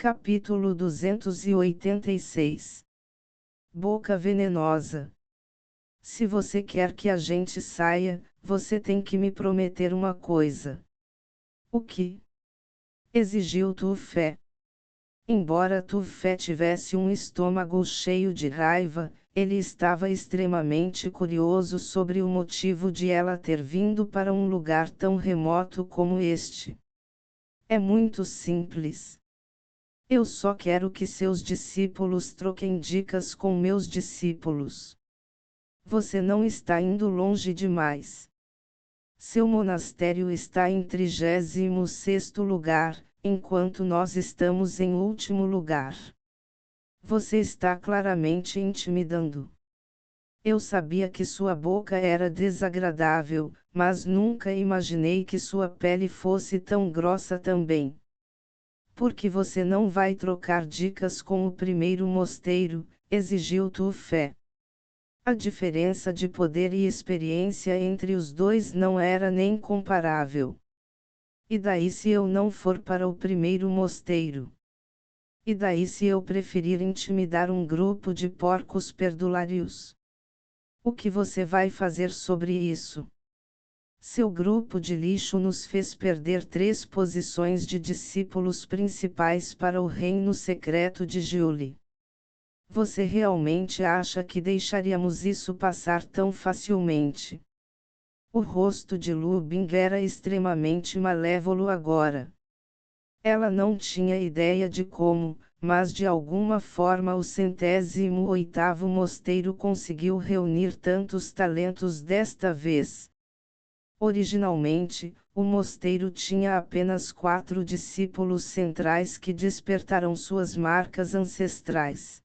Capítulo 286. Boca venenosa. Se você quer que a gente saia, você tem que me prometer uma coisa. O que? Exigiu Tufé. Embora Tufé tivesse um estômago cheio de raiva, ele estava extremamente curioso sobre o motivo de ela ter vindo para um lugar tão remoto como este. É muito simples. Eu só quero que seus discípulos troquem dicas com meus discípulos. Você não está indo longe demais. Seu monastério está em 36º lugar, enquanto nós estamos em último lugar. Você está claramente intimidando. Eu sabia que sua boca era desagradável, mas nunca imaginei que sua pele fosse tão grossa também. Por que você não vai trocar dicas com o primeiro mosteiro? Exigiu Tufé. A diferença de poder e experiência entre os dois não era nem comparável. E daí se eu não for para o primeiro mosteiro? E daí se eu preferir intimidar um grupo de porcos perdulários? O que você vai fazer sobre isso? Seu grupo de lixo nos fez perder 3 posições de discípulos principais para o reino secreto de Julie. Você realmente acha que deixaríamos isso passar tão facilmente? O rosto de Lu Bing era extremamente malévolo agora. Ela não tinha ideia de como, mas de alguma forma o 108º mosteiro conseguiu reunir tantos talentos desta vez. Originalmente, o mosteiro tinha apenas 4 discípulos centrais que despertaram suas marcas ancestrais.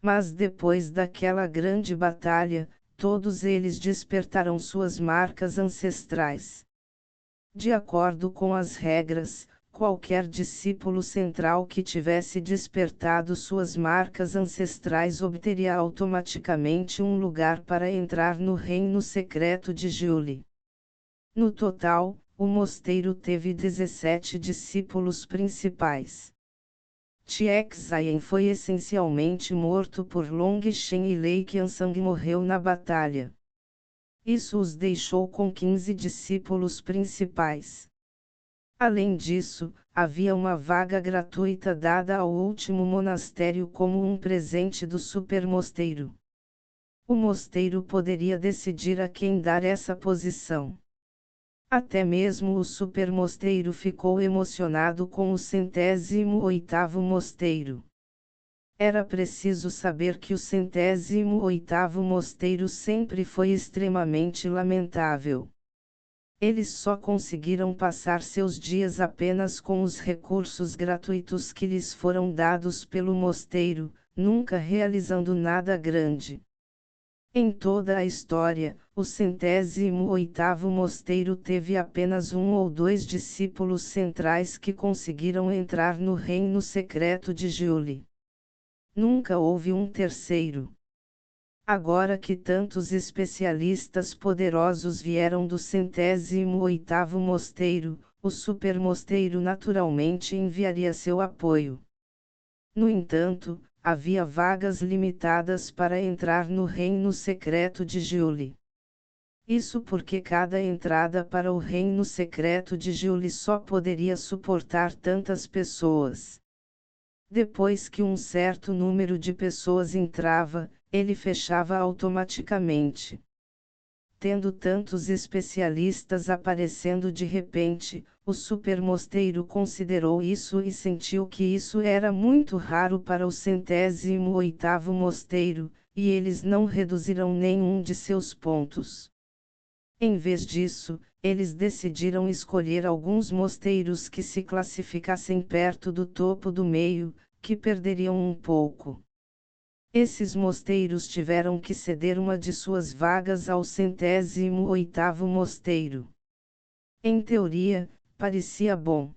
Mas depois daquela grande batalha, todos eles despertaram suas marcas ancestrais. De acordo com as regras, qualquer discípulo central que tivesse despertado suas marcas ancestrais obteria automaticamente um lugar para entrar no reino secreto de Julie. No total, o mosteiro teve 17 discípulos principais. Tiexayen foi essencialmente morto por Longshen e Lei Qiansang morreu na batalha. Isso os deixou com 15 discípulos principais. Além disso, havia uma vaga gratuita dada ao último monastério como um presente do supermosteiro. O mosteiro poderia decidir a quem dar essa posição. Até mesmo o supermosteiro ficou emocionado com o 108º mosteiro. Era preciso saber que o 108º mosteiro sempre foi extremamente lamentável. Eles só conseguiram passar seus dias apenas com os recursos gratuitos que lhes foram dados pelo mosteiro, nunca realizando nada grande. Em toda a história, o 108º mosteiro teve apenas 1 ou 2 discípulos centrais que conseguiram entrar no reino secreto de Julie. Nunca houve um terceiro. Agora que tantos especialistas poderosos vieram do 108º mosteiro, o supermosteiro naturalmente enviaria seu apoio. No entanto, havia vagas limitadas para entrar no reino secreto de Julie. Isso porque cada entrada para o reino secreto de Julie só poderia suportar tantas pessoas. Depois que um certo número de pessoas entrava, ele fechava automaticamente. Tendo tantos especialistas aparecendo de repente, o supermosteiro considerou isso e sentiu que isso era muito raro para o 108º mosteiro, e eles não reduziram nenhum de seus pontos. Em vez disso, eles decidiram escolher alguns mosteiros que se classificassem perto do topo do meio, que perderiam um pouco. Esses mosteiros tiveram que ceder uma de suas vagas ao 108º mosteiro. Em teoria, parecia bom.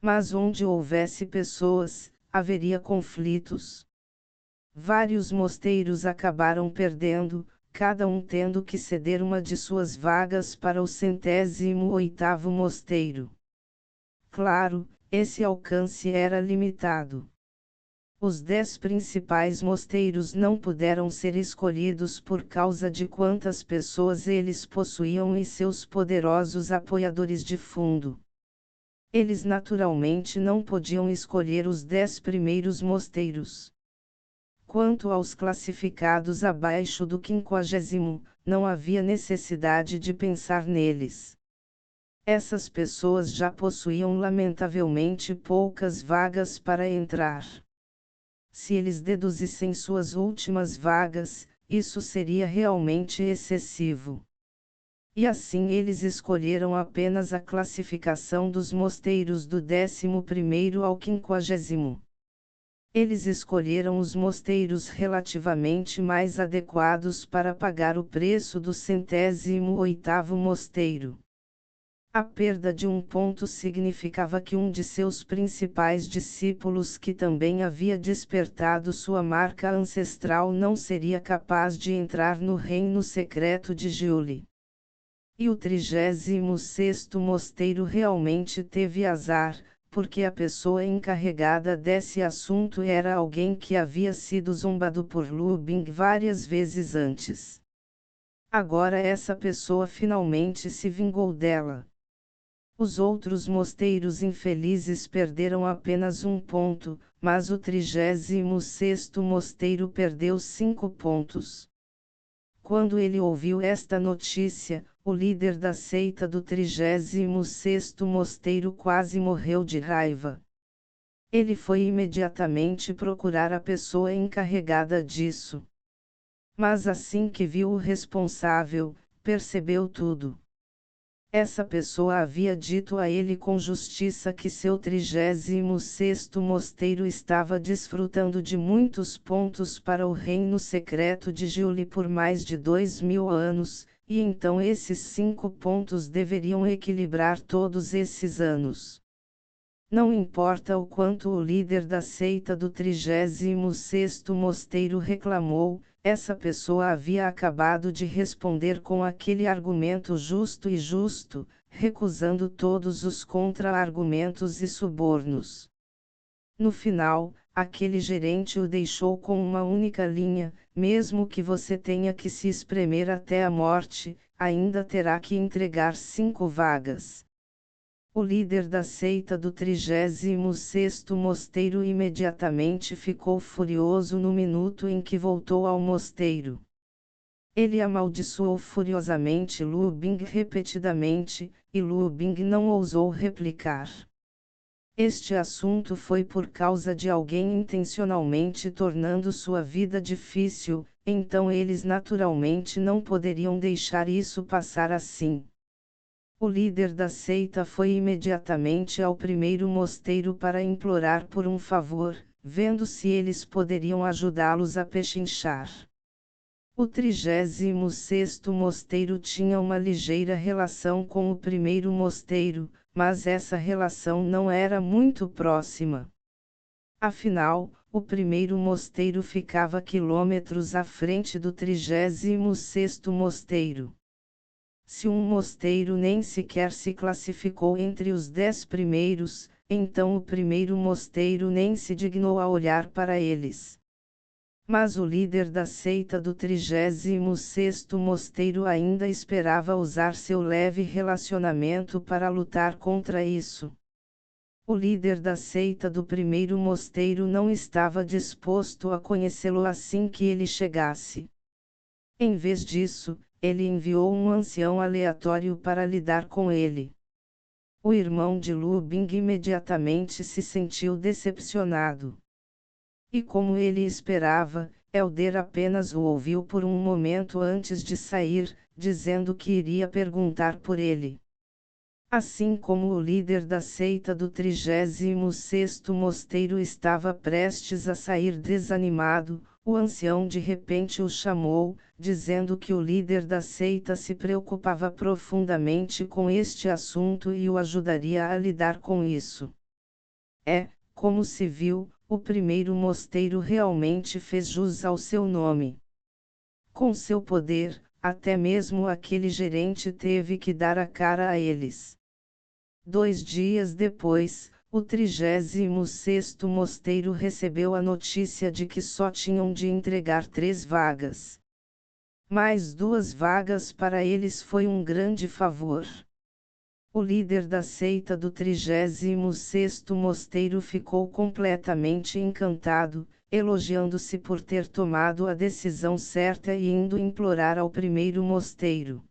Mas onde houvesse pessoas, haveria conflitos. Vários mosteiros acabaram perdendo, cada um tendo que ceder uma de suas vagas para o 108º mosteiro. Claro, esse alcance era limitado. Os 10 principais mosteiros não puderam ser escolhidos por causa de quantas pessoas eles possuíam e seus poderosos apoiadores de fundo. Eles naturalmente não podiam escolher os 10 primeiros mosteiros. Quanto aos classificados abaixo do 50º, não havia necessidade de pensar neles. Essas pessoas já possuíam lamentavelmente poucas vagas para entrar. Se eles deduzissem suas últimas vagas, isso seria realmente excessivo. E assim eles escolheram apenas a classificação dos mosteiros do 11º ao 50º. Eles escolheram os mosteiros relativamente mais adequados para pagar o preço do 108º mosteiro. A perda de um ponto significava que um de seus principais discípulos, que também havia despertado sua marca ancestral, não seria capaz de entrar no reino secreto de Giuli. E o 36º mosteiro realmente teve azar, porque a pessoa encarregada desse assunto era alguém que havia sido zombado por Lu Bing várias vezes antes. Agora essa pessoa finalmente se vingou dela. Os outros mosteiros infelizes perderam apenas um ponto, mas o 36º mosteiro perdeu 5 pontos. Quando ele ouviu esta notícia, o líder da seita do 36º mosteiro quase morreu de raiva. Ele foi imediatamente procurar a pessoa encarregada disso. Mas assim que viu o responsável, percebeu tudo. Essa pessoa havia dito a ele com justiça que seu 36º mosteiro estava desfrutando de muitos pontos para o reino secreto de Giuli por mais de 2000 anos, e então esses 5 pontos deveriam equilibrar todos esses anos. Não importa o quanto o líder da seita do 36º mosteiro reclamou, essa pessoa havia acabado de responder com aquele argumento justo e justo, recusando todos os contra-argumentos e subornos. No final, aquele gerente o deixou com uma única linha: mesmo que você tenha que se espremer até a morte, ainda terá que entregar 5 vagas. O líder da seita do 36º mosteiro imediatamente ficou furioso no minuto em que voltou ao mosteiro. Ele amaldiçoou furiosamente Lu Bing repetidamente, e Lu Bing não ousou replicar. Este assunto foi por causa de alguém intencionalmente tornando sua vida difícil, então eles naturalmente não poderiam deixar isso passar assim. O líder da seita foi imediatamente ao primeiro mosteiro para implorar por um favor, vendo se eles poderiam ajudá-los a pechinchar. O 36º mosteiro tinha uma ligeira relação com o primeiro mosteiro, mas essa relação não era muito próxima. Afinal, o primeiro mosteiro ficava quilômetros à frente do 36º mosteiro. Se um mosteiro nem sequer se classificou entre os 10 primeiros, então o primeiro mosteiro nem se dignou a olhar para eles. Mas o líder da seita do 36º mosteiro ainda esperava usar seu leve relacionamento para lutar contra isso. O líder da seita do primeiro mosteiro não estava disposto a conhecê-lo assim que ele chegasse. Em vez disso, ele enviou um ancião aleatório para lidar com ele. O irmão de Lu Bing imediatamente se sentiu decepcionado. E como ele esperava, Elder apenas o ouviu por um momento antes de sair, dizendo que iria perguntar por ele. Assim como o líder da seita do 36º mosteiro estava prestes a sair desanimado, o ancião de repente o chamou, dizendo que o líder da seita se preocupava profundamente com este assunto e o ajudaria a lidar com isso. Como se viu, o primeiro mosteiro realmente fez jus ao seu nome. Com seu poder, até mesmo aquele gerente teve que dar a cara a eles. 2 dias depois, O 36º mosteiro recebeu a notícia de que só tinham de entregar 3 vagas. Mais 2 vagas para eles foi um grande favor. O líder da seita do 36º mosteiro ficou completamente encantado, elogiando-se por ter tomado a decisão certa e indo implorar ao primeiro mosteiro.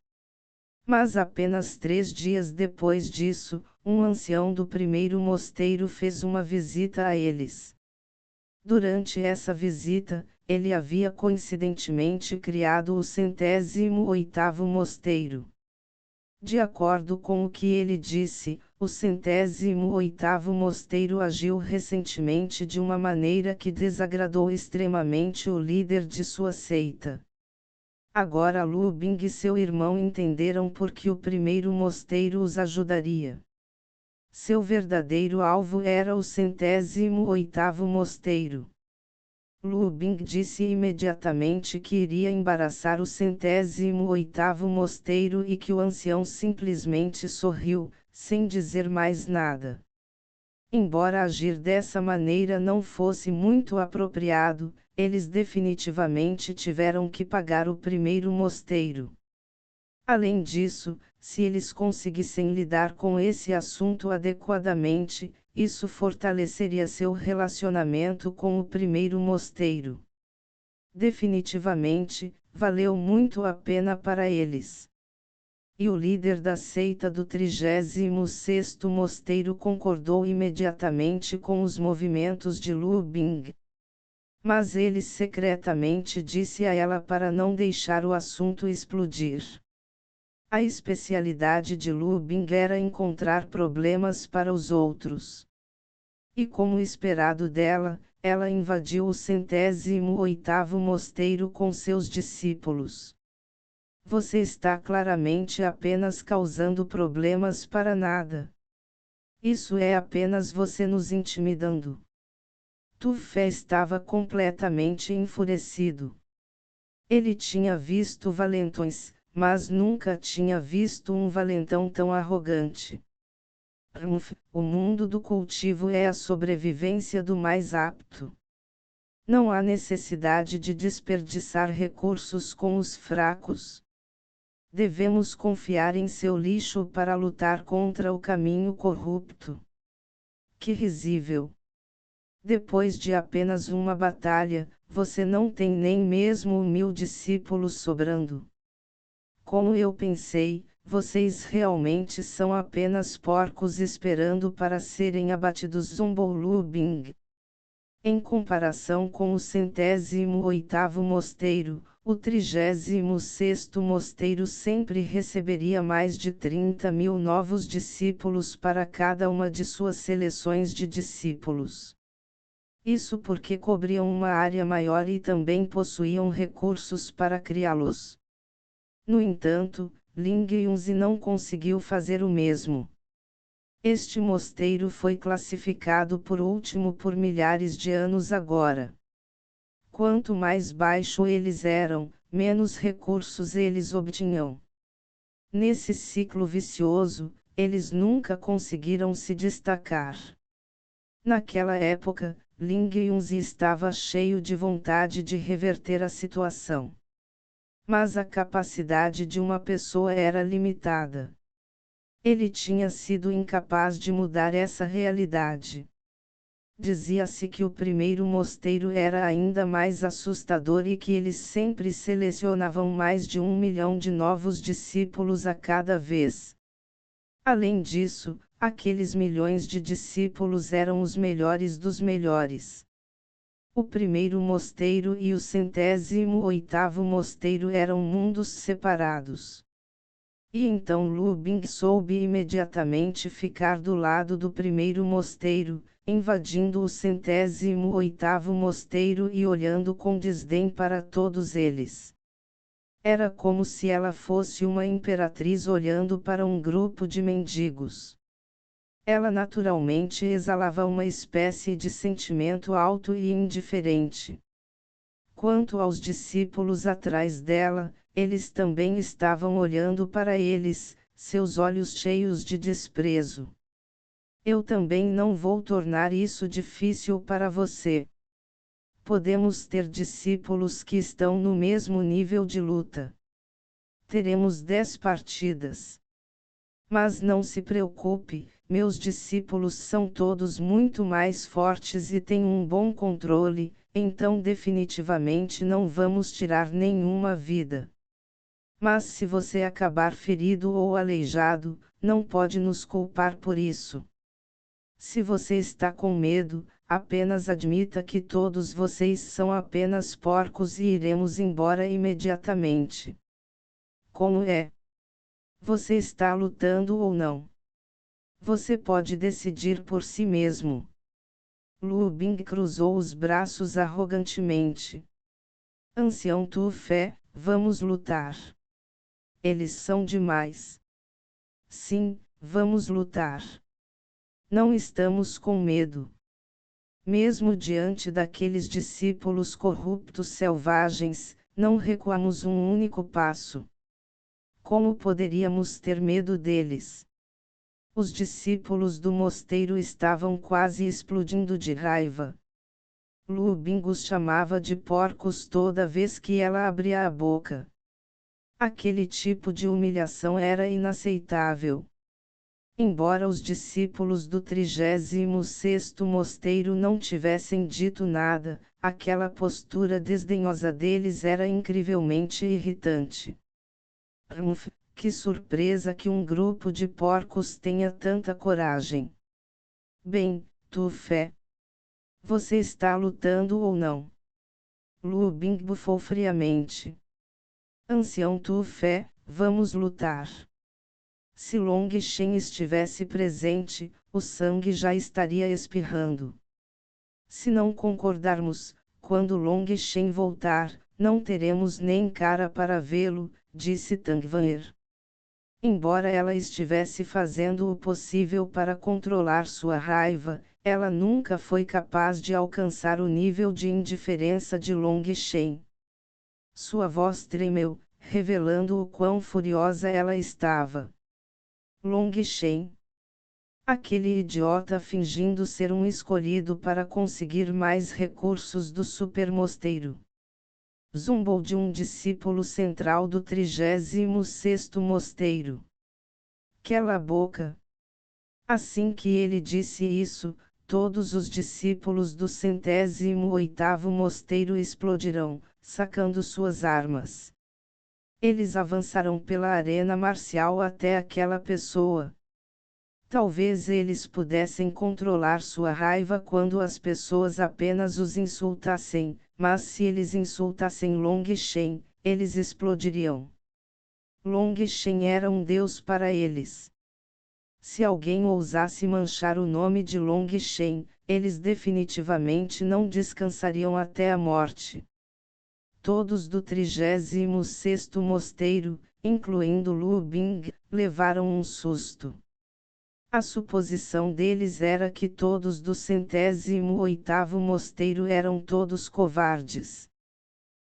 Mas apenas 3 dias depois disso, um ancião do primeiro mosteiro fez uma visita a eles. Durante essa visita, ele havia coincidentemente criado o 108º mosteiro. De acordo com o que ele disse, o 108º mosteiro agiu recentemente de uma maneira que desagradou extremamente o líder de sua seita. Agora Lu Bing e seu irmão entenderam por que o primeiro mosteiro os ajudaria. Seu verdadeiro alvo era o 108º mosteiro. Lu Bing disse imediatamente que iria embaraçar o 108º mosteiro e que o ancião simplesmente sorriu, sem dizer mais nada. Embora agir dessa maneira não fosse muito apropriado, eles definitivamente tiveram que pagar o primeiro mosteiro. Além disso, se eles conseguissem lidar com esse assunto adequadamente, isso fortaleceria seu relacionamento com o primeiro mosteiro. Definitivamente, valeu muito a pena para eles. E o líder da seita do 36º mosteiro concordou imediatamente com os movimentos de Lu Bing. Mas ele secretamente disse a ela para não deixar o assunto explodir. A especialidade de Lu Bing era encontrar problemas para os outros. E como esperado dela, ela invadiu o 108º mosteiro com seus discípulos. Você está claramente apenas causando problemas para nada. Isso é apenas você nos intimidando. Tu Fé estava completamente enfurecido. Ele tinha visto valentões, mas nunca tinha visto um valentão tão arrogante. O mundo do cultivo é a sobrevivência do mais apto. Não há necessidade de desperdiçar recursos com os fracos. Devemos confiar em seu lixo para lutar contra o caminho corrupto. Que risível! Depois de apenas uma batalha, você não tem nem mesmo 1000 discípulos sobrando. Como eu pensei, vocês realmente são apenas porcos esperando para serem abatidos, zombou Lu Bing. Em comparação com o 108º mosteiro, o 36º mosteiro sempre receberia mais de 30.000 novos discípulos para cada uma de suas seleções de discípulos. Isso porque cobriam uma área maior e também possuíam recursos para criá-los. No entanto, Ling Yunzi não conseguiu fazer o mesmo. Este mosteiro foi classificado por último por milhares de anos agora. Quanto mais baixo eles eram, menos recursos eles obtinham. Nesse ciclo vicioso, eles nunca conseguiram se destacar. Naquela época, Ling Yunzi estava cheio de vontade de reverter a situação. Mas a capacidade de uma pessoa era limitada. Ele tinha sido incapaz de mudar essa realidade. Dizia-se que o primeiro mosteiro era ainda mais assustador e que eles sempre selecionavam mais de 1 milhão de novos discípulos a cada vez. Além disso, aqueles milhões de discípulos eram os melhores dos melhores. O primeiro mosteiro e o 108º mosteiro eram mundos separados. E então Lu Bing soube imediatamente ficar do lado do primeiro mosteiro, invadindo o 108º mosteiro e olhando com desdém para todos eles. Era como se ela fosse uma imperatriz olhando para um grupo de mendigos. Ela naturalmente exalava uma espécie de sentimento alto e indiferente. Quanto aos discípulos atrás dela, eles também estavam olhando para eles, seus olhos cheios de desprezo. Eu também não vou tornar isso difícil para você. Podemos ter discípulos que estão no mesmo nível de luta. Teremos 10 partidas. Mas não se preocupe, meus discípulos são todos muito mais fortes e têm um bom controle, então definitivamente não vamos tirar nenhuma vida. Mas se você acabar ferido ou aleijado, não pode nos culpar por isso. Se você está com medo, apenas admita que todos vocês são apenas porcos e iremos embora imediatamente. Como é? Você está lutando ou não? Você pode decidir por si mesmo. Lu Bing cruzou os braços arrogantemente. Ancião Tu Fé, vamos lutar. Eles são demais. Sim, vamos lutar. Não estamos com medo. Mesmo diante daqueles discípulos corruptos selvagens, não recuamos um único passo. Como poderíamos ter medo deles? Os discípulos do mosteiro estavam quase explodindo de raiva. Lu Bing os chamava de porcos toda vez que ela abria a boca. Aquele tipo de humilhação era inaceitável. Embora os discípulos do 36º mosteiro não tivessem dito nada, aquela postura desdenhosa deles era incrivelmente irritante. Que surpresa que um grupo de porcos tenha tanta coragem. Bem, Tu Fé. Você está lutando ou não? Lu Bing bufou friamente. Ancião Tu Fé, vamos lutar. Se Long Shen estivesse presente, o sangue já estaria espirrando. Se não concordarmos, quando Long Shen voltar, não teremos nem cara para vê-lo, disse Tang Wan'er. Embora ela estivesse fazendo o possível para controlar sua raiva, ela nunca foi capaz de alcançar o nível de indiferença de Long Shen. Sua voz tremeu, revelando o quão furiosa ela estava. Long Shen. Aquele idiota fingindo ser um escolhido para conseguir mais recursos do supermosteiro. Zumbou de um discípulo central do 36º mosteiro. Cala a boca. Assim que ele disse isso, todos os discípulos do 108º mosteiro explodirão, sacando suas armas. Eles avançaram pela arena marcial até aquela pessoa. Talvez eles pudessem controlar sua raiva quando as pessoas apenas os insultassem, mas se eles insultassem Long Shen, eles explodiriam. Long Shen era um deus para eles. Se alguém ousasse manchar o nome de Long Shen, eles definitivamente não descansariam até a morte. Todos do 36º mosteiro, incluindo Lu Bing, levaram um susto. A suposição deles era que todos do 108º mosteiro eram todos covardes.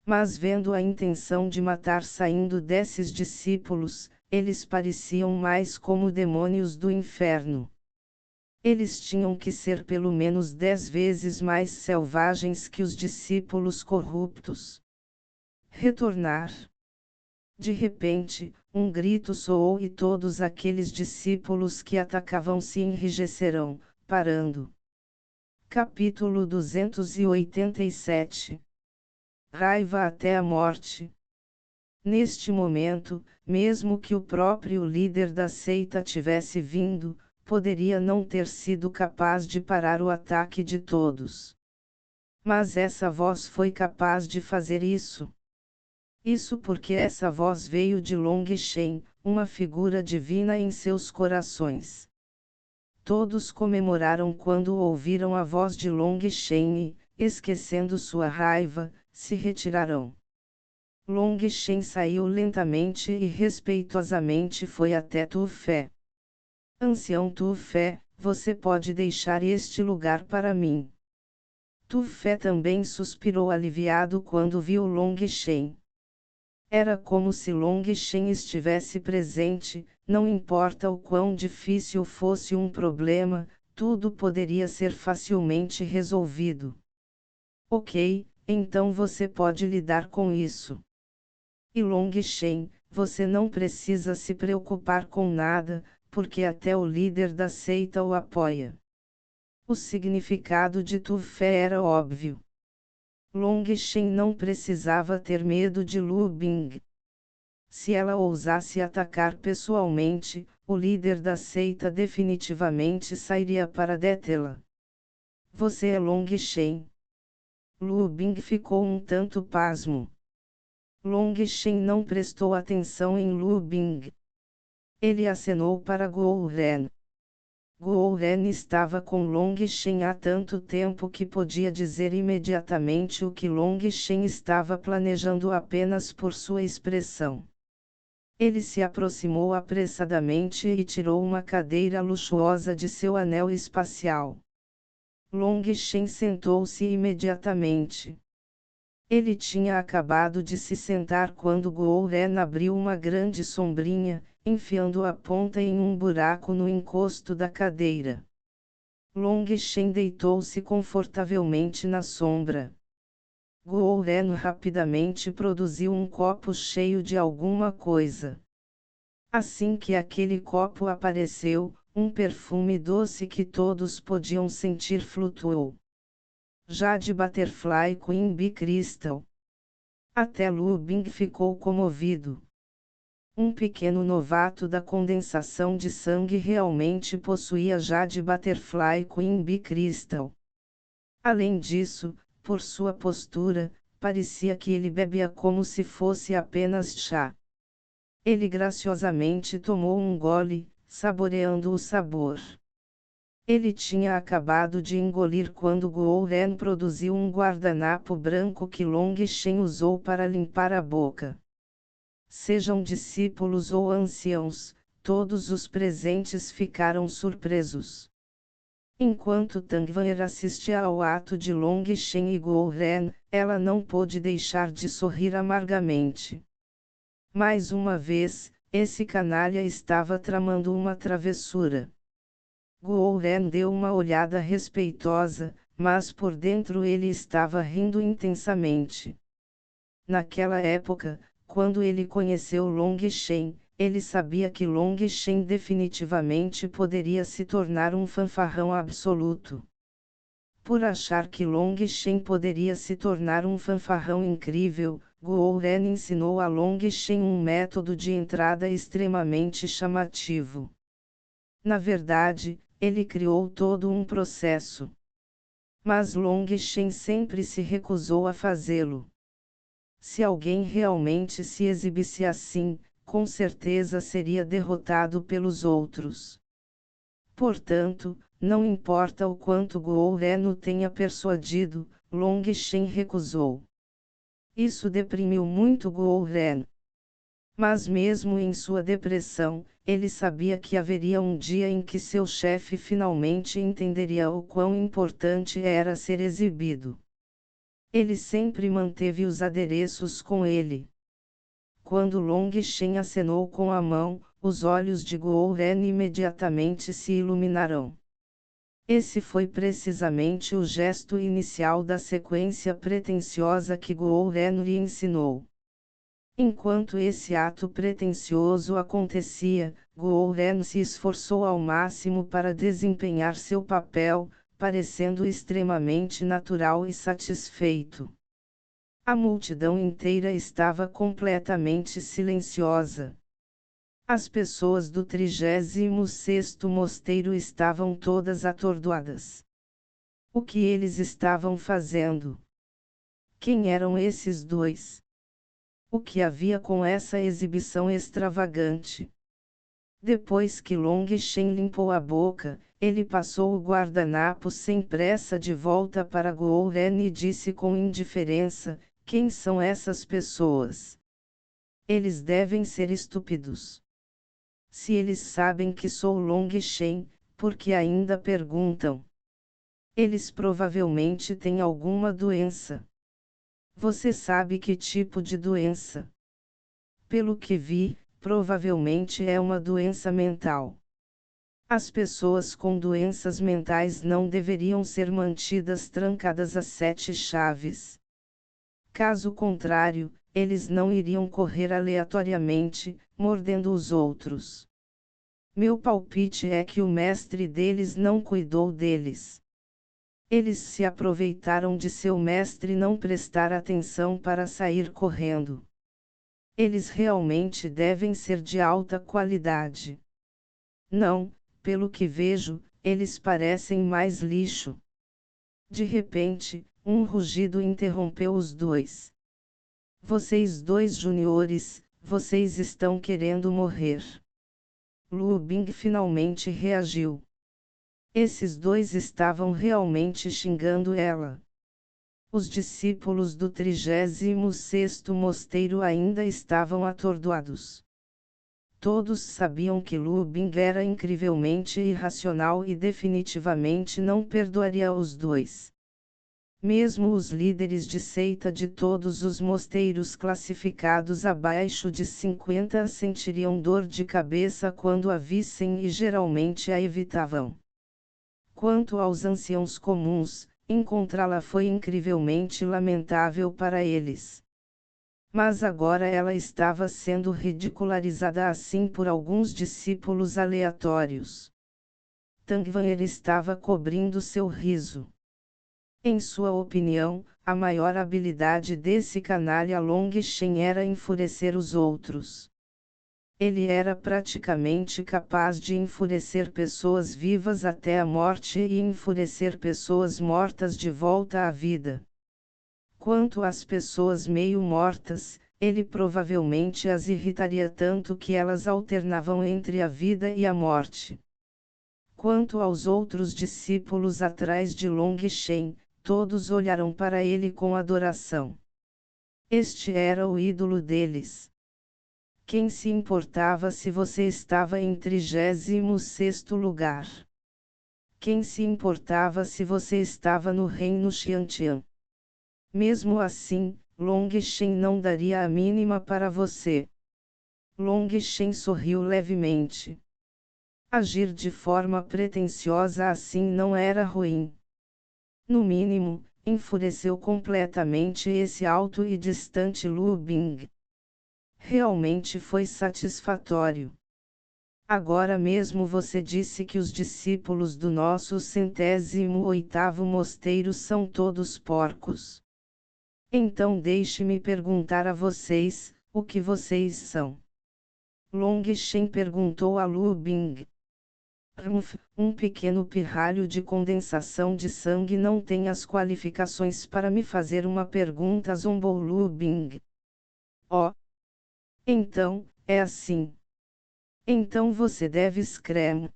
Mas vendo a intenção de matar saindo desses discípulos, eles pareciam mais como demônios do inferno. Eles tinham que ser pelo menos 10 vezes mais selvagens que os discípulos corruptos. Retornar. De repente, um grito soou e todos aqueles discípulos que atacavam se enrijecerão, parando. Capítulo 287. Raiva até a morte. Neste momento, mesmo que o próprio líder da seita tivesse vindo, poderia não ter sido capaz de parar o ataque de todos. Mas essa voz foi capaz de fazer isso. Isso porque essa voz veio de Long Shen, uma figura divina em seus corações. Todos comemoraram quando ouviram a voz de Long Shen e, esquecendo sua raiva, se retiraram. Long Shen saiu lentamente e respeitosamente foi até Tu Fé. Ancião Tu Fé, você pode deixar este lugar para mim. Tu Fé também suspirou aliviado quando viu Long Shen. Era como se Long Shen estivesse presente, não importa o quão difícil fosse um problema, tudo poderia ser facilmente resolvido. Ok, então você pode lidar com isso. E Long Shen, você não precisa se preocupar com nada, porque até o líder da seita o apoia. O significado de Tu Fé era óbvio. Long Shen não precisava ter medo de Lu Bing. Se ela ousasse atacar pessoalmente, o líder da seita definitivamente sairia para detê-la. Você é Long Shen. Lu Bing ficou um tanto pasmo. Long Shen não prestou atenção em Lu Bing. Ele acenou para Guo Ren. Guo Ren estava com Long Shen há tanto tempo que podia dizer imediatamente o que Long Shen estava planejando apenas por sua expressão. Ele se aproximou apressadamente e tirou uma cadeira luxuosa de seu anel espacial. Long Shen sentou-se imediatamente. Ele tinha acabado de se sentar quando Guo Ren abriu uma grande sombrinha, enfiando a ponta em um buraco no encosto da cadeira. Long Shen deitou-se confortavelmente na sombra. Guo Ren rapidamente produziu um copo cheio de alguma coisa. Assim que aquele copo apareceu, um perfume doce que todos podiam sentir flutuou. Jade Butterfly Queen Bee Crystal. Até Lu Bing ficou comovido. Um pequeno novato da condensação de sangue realmente possuía Jade Butterfly Queen Bee Crystal. Além disso, por sua postura, parecia que ele bebia como se fosse apenas chá. Ele graciosamente tomou um gole, saboreando o sabor. Ele tinha acabado de engolir quando Guo Ren produziu um guardanapo branco que Long Shen usou para limpar a boca. Sejam discípulos ou anciãos, todos os presentes ficaram surpresos. Enquanto Tangvanher assistia ao ato de Long Shen e Guo Ren, ela não pôde deixar de sorrir amargamente. Mais uma vez, esse canalha estava tramando uma travessura. Guo Ren deu uma olhada respeitosa, mas por dentro ele estava rindo intensamente. Naquela época, quando ele conheceu Long Shen, ele sabia que Long Shen definitivamente poderia se tornar um fanfarrão absoluto. Por achar que Long Shen poderia se tornar um fanfarrão incrível, Guo Ren ensinou a Long Shen um método de entrada extremamente chamativo. Na verdade, ele criou todo um processo. Mas Long Shen sempre se recusou a fazê-lo. Se alguém realmente se exibisse assim, com certeza seria derrotado pelos outros. Portanto, não importa o quanto Guo Ren o tenha persuadido, Long Shen recusou. Isso deprimiu muito Guo Ren. Mas mesmo em sua depressão, ele sabia que haveria um dia em que seu chefe finalmente entenderia o quão importante era ser exibido. Ele sempre manteve os adereços com ele. Quando Long Shen acenou com a mão, os olhos de Guo Ren imediatamente se iluminaram. Esse foi precisamente o gesto inicial da sequência pretensiosa que Guo Ren lhe ensinou. Enquanto esse ato pretensioso acontecia, Guo Ren se esforçou ao máximo para desempenhar seu papel, parecendo extremamente natural e satisfeito. A multidão inteira estava completamente silenciosa. As pessoas do 36º mosteiro estavam todas atordoadas. O que eles estavam fazendo? Quem eram esses dois? O que havia com essa exibição extravagante? Depois que Long Shen limpou a boca, ele passou o guardanapo sem pressa de volta para Guo Ren e disse com indiferença: quem são essas pessoas? Eles devem ser estúpidos. Se eles sabem que sou Long Shen, por que ainda perguntam? Eles provavelmente têm alguma doença. Você sabe que tipo de doença? Pelo que vi, provavelmente é uma doença mental. As pessoas com doenças mentais não deveriam ser mantidas trancadas às 7 chaves. Caso contrário, eles não iriam correr aleatoriamente, mordendo os outros. Meu palpite é que o mestre deles não cuidou deles. Eles se aproveitaram de seu mestre não prestar atenção para sair correndo. Eles realmente devem ser de alta qualidade. Não, pelo que vejo, eles parecem mais lixo. De repente, um rugido interrompeu os dois. Vocês dois juniores, vocês estão querendo morrer. Lu Bing finalmente reagiu. Esses dois estavam realmente xingando ela. Os discípulos do 36º mosteiro ainda estavam atordoados. Todos sabiam que Lu Bing era incrivelmente irracional e definitivamente não perdoaria os dois. Mesmo os líderes de seita de todos os mosteiros classificados abaixo de 50 sentiriam dor de cabeça quando a vissem e geralmente a evitavam. Quanto aos anciãos comuns, encontrá-la foi incrivelmente lamentável para eles. Mas agora ela estava sendo ridicularizada assim por alguns discípulos aleatórios. Tangvanger estava cobrindo seu riso. Em sua opinião, a maior habilidade desse canalha Long Shen era enfurecer os outros. Ele era praticamente capaz de enfurecer pessoas vivas até a morte e enfurecer pessoas mortas de volta à vida. Quanto às pessoas meio mortas, ele provavelmente as irritaria tanto que elas alternavam entre a vida e a morte. Quanto aos outros discípulos atrás de Long Shen, todos olharam para ele com adoração. Este era o ídolo deles. Quem se importava se você estava em 36º lugar? Quem se importava se você estava no reino Xiantian? Mesmo assim, Long Shen não daria a mínima para você. Long Shen sorriu levemente. Agir de forma pretensiosa assim não era ruim. No mínimo, enfureceu completamente esse alto e distante Lu Bing. Realmente foi satisfatório. Agora mesmo você disse que os discípulos do nosso 108º mosteiro são todos porcos. Então deixe-me perguntar a vocês, o que vocês são? Long Shen perguntou a Lu Bing. Um pequeno pirralho de condensação de sangue não tem as qualificações para me fazer uma pergunta, zombou Lu Bing. Oh! Então, é assim. Então você deve scream.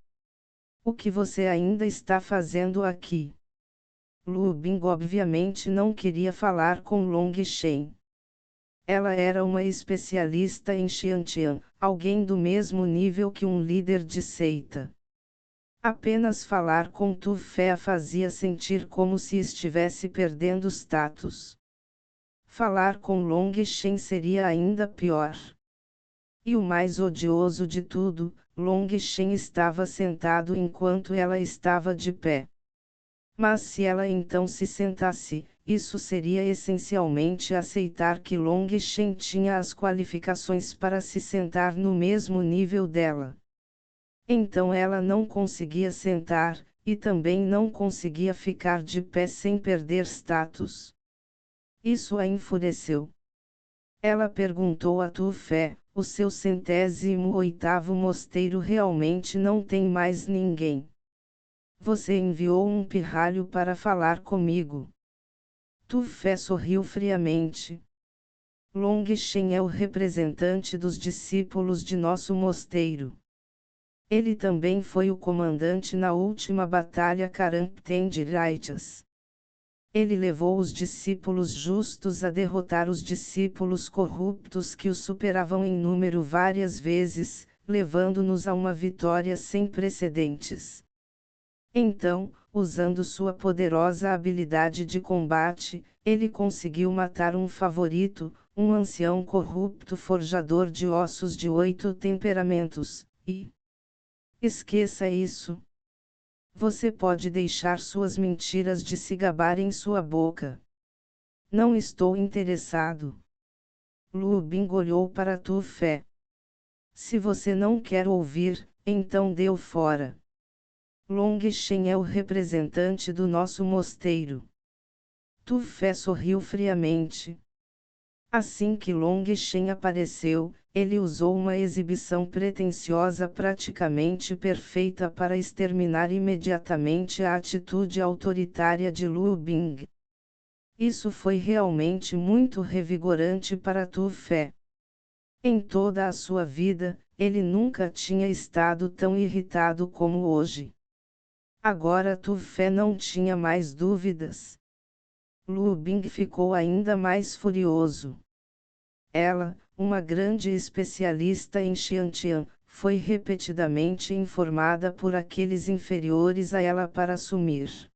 O que você ainda está fazendo aqui? Lu Bing obviamente não queria falar com Long Shen. Ela era uma especialista em Xiantian, alguém do mesmo nível que um líder de seita. Apenas falar com Tu Fé a fazia sentir como se estivesse perdendo status. Falar com Long Shen seria ainda pior. E o mais odioso de tudo, Long Shen estava sentado enquanto ela estava de pé. Mas se ela então se sentasse, isso seria essencialmente aceitar que Long Shen tinha as qualificações para se sentar no mesmo nível dela. Então ela não conseguia sentar, e também não conseguia ficar de pé sem perder status. Isso a enfureceu. Ela perguntou a Tu Fé, o seu 108º mosteiro realmente não tem mais ninguém? Você enviou um pirralho para falar comigo. Tu Fé sorriu friamente. Long Shen é o representante dos discípulos de nosso mosteiro. Ele também foi o comandante na última batalha Karampten de Righteous. Ele levou os discípulos justos a derrotar os discípulos corruptos que os superavam em número várias vezes, levando-nos a uma vitória sem precedentes. Então, usando sua poderosa habilidade de combate, ele conseguiu matar um favorito, um ancião corrupto forjador de ossos de 8 temperamentos, e Esqueça isso. Você pode deixar suas mentiras de se gabar em sua boca. Não estou interessado. Lu Bing olhou para Tu Fé. Se você não quer ouvir, então deu fora. Long Shen é o representante do nosso mosteiro. Tu Fé sorriu friamente. Assim que Long Shen apareceu, ele usou uma exibição pretensiosa praticamente perfeita para exterminar imediatamente a atitude autoritária de Lu Bing. Isso foi realmente muito revigorante para Tu Fé. Em toda a sua vida, ele nunca tinha estado tão irritado como hoje. Agora Tu Fé não tinha mais dúvidas. Lu Bing ficou ainda mais furioso. Ela, uma grande especialista em Xiantian, foi repetidamente informada por aqueles inferiores a ela para assumir.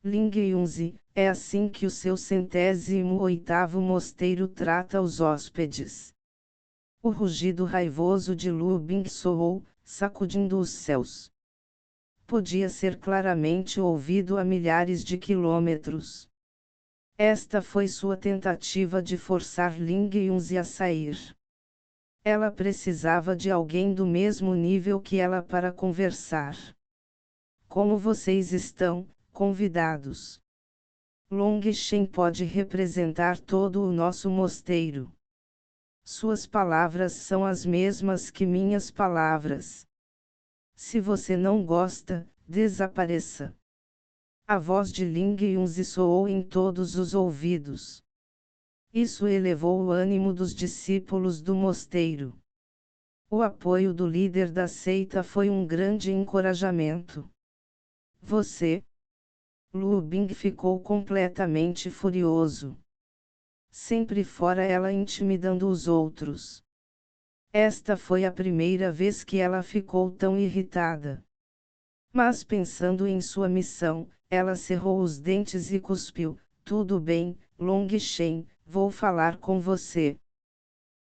Ling Yunzi, é assim que o seu 108º mosteiro trata os hóspedes. O rugido raivoso de Lu Bing soou, sacudindo os céus. Podia ser claramente ouvido a milhares de quilômetros. Esta foi sua tentativa de forçar Ling Yunzi a sair. Ela precisava de alguém do mesmo nível que ela para conversar. Como vocês estão, convidados? Long Shen pode representar todo o nosso mosteiro. Suas palavras são as mesmas que minhas palavras. Se você não gosta, desapareça. A voz de Ling Yunzi soou em todos os ouvidos. Isso elevou o ânimo dos discípulos do mosteiro. O apoio do líder da seita foi um grande encorajamento. Você? Lu Bing ficou completamente furioso. Sempre fora ela intimidando os outros. Esta foi a primeira vez que ela ficou tão irritada. Mas pensando em sua missão, ela cerrou os dentes e cuspiu. Tudo bem, Long Shen, vou falar com você.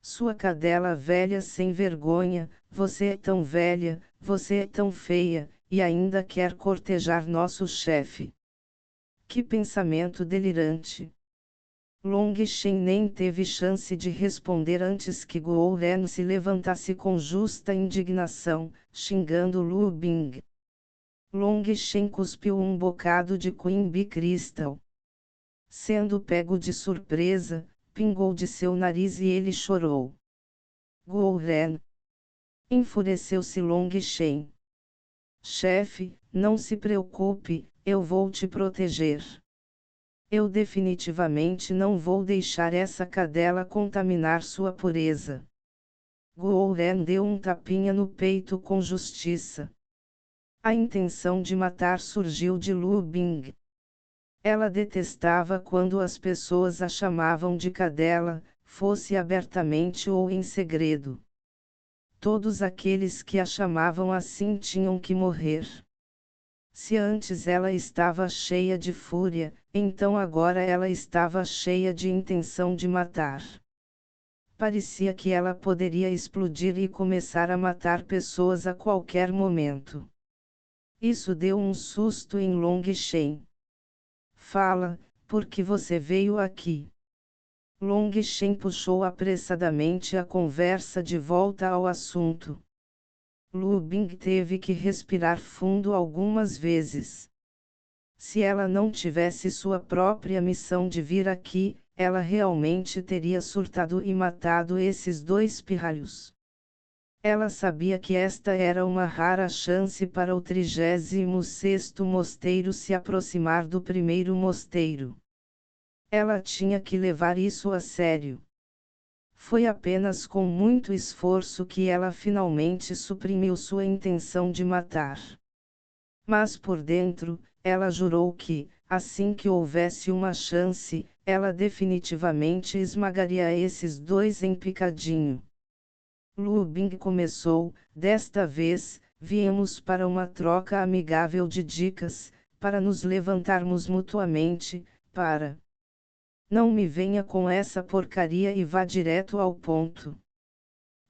Sua cadela velha sem vergonha, você é tão velha, você é tão feia, e ainda quer cortejar nosso chefe. Que pensamento delirante! Long Shen nem teve chance de responder antes que Guo Ren se levantasse com justa indignação, xingando Lu Bing. Long Shen cuspiu um bocado de Queen Bee Crystal. Sendo pego de surpresa, pingou de seu nariz e ele chorou. Guo Ren. Enfureceu-se Long Shen. Chefe, não se preocupe, eu vou te proteger. Eu definitivamente não vou deixar essa cadela contaminar sua pureza. Guo Ren deu um tapinha no peito com justiça. A intenção de matar surgiu de Lu Bing. Ela detestava quando as pessoas a chamavam de cadela, fosse abertamente ou em segredo. Todos aqueles que a chamavam assim tinham que morrer. Se antes ela estava cheia de fúria, então agora ela estava cheia de intenção de matar. Parecia que ela poderia explodir e começar a matar pessoas a qualquer momento. Isso deu um susto em Long Shen. Fala, por que você veio aqui? Long Shen puxou apressadamente a conversa de volta ao assunto. Lu Bing teve que respirar fundo algumas vezes. Se ela não tivesse sua própria missão de vir aqui, ela realmente teria surtado e matado esses dois pirralhos. Ela sabia que esta era uma rara chance para o 36º mosteiro se aproximar do primeiro mosteiro. Ela tinha que levar isso a sério. Foi apenas com muito esforço que ela finalmente suprimiu sua intenção de matar. Mas por dentro, ela jurou que, assim que houvesse uma chance, ela definitivamente esmagaria esses dois em picadinho. Lu Bing começou, desta vez, viemos para uma troca amigável de dicas, para nos levantarmos mutuamente, para... Não me venha com essa porcaria e vá direto ao ponto.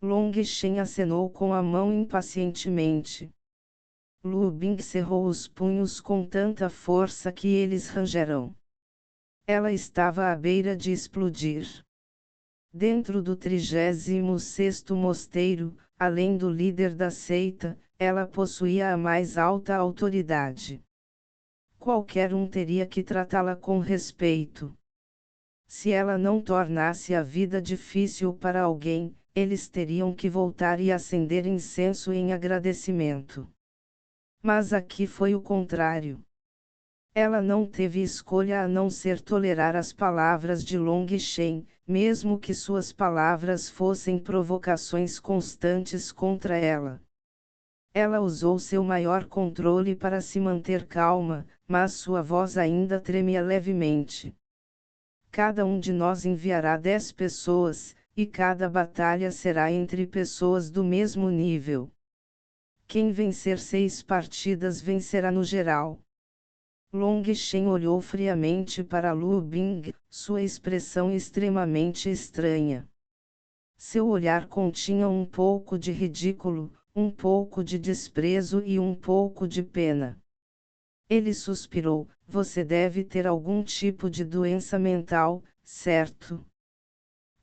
Long Shen acenou com a mão impacientemente. Lu Bing cerrou os punhos com tanta força que eles rangeram. Ela estava à beira de explodir. Dentro do 36º mosteiro, além do líder da seita, ela possuía a mais alta autoridade. Qualquer um teria que tratá-la com respeito. Se ela não tornasse a vida difícil para alguém, eles teriam que voltar e acender incenso em agradecimento. Mas aqui foi o contrário. Ela não teve escolha a não ser tolerar as palavras de Long Shen, mesmo que suas palavras fossem provocações constantes contra ela. Ela usou seu maior controle para se manter calma, mas sua voz ainda tremia levemente. Cada um de nós enviará 10 pessoas, e cada batalha será entre pessoas do mesmo nível. Quem vencer 6 partidas vencerá no geral. Long Shen olhou friamente para Lu Bing, sua expressão extremamente estranha. Seu olhar continha um pouco de ridículo, um pouco de desprezo e um pouco de pena. Ele suspirou: você deve ter algum tipo de doença mental, certo?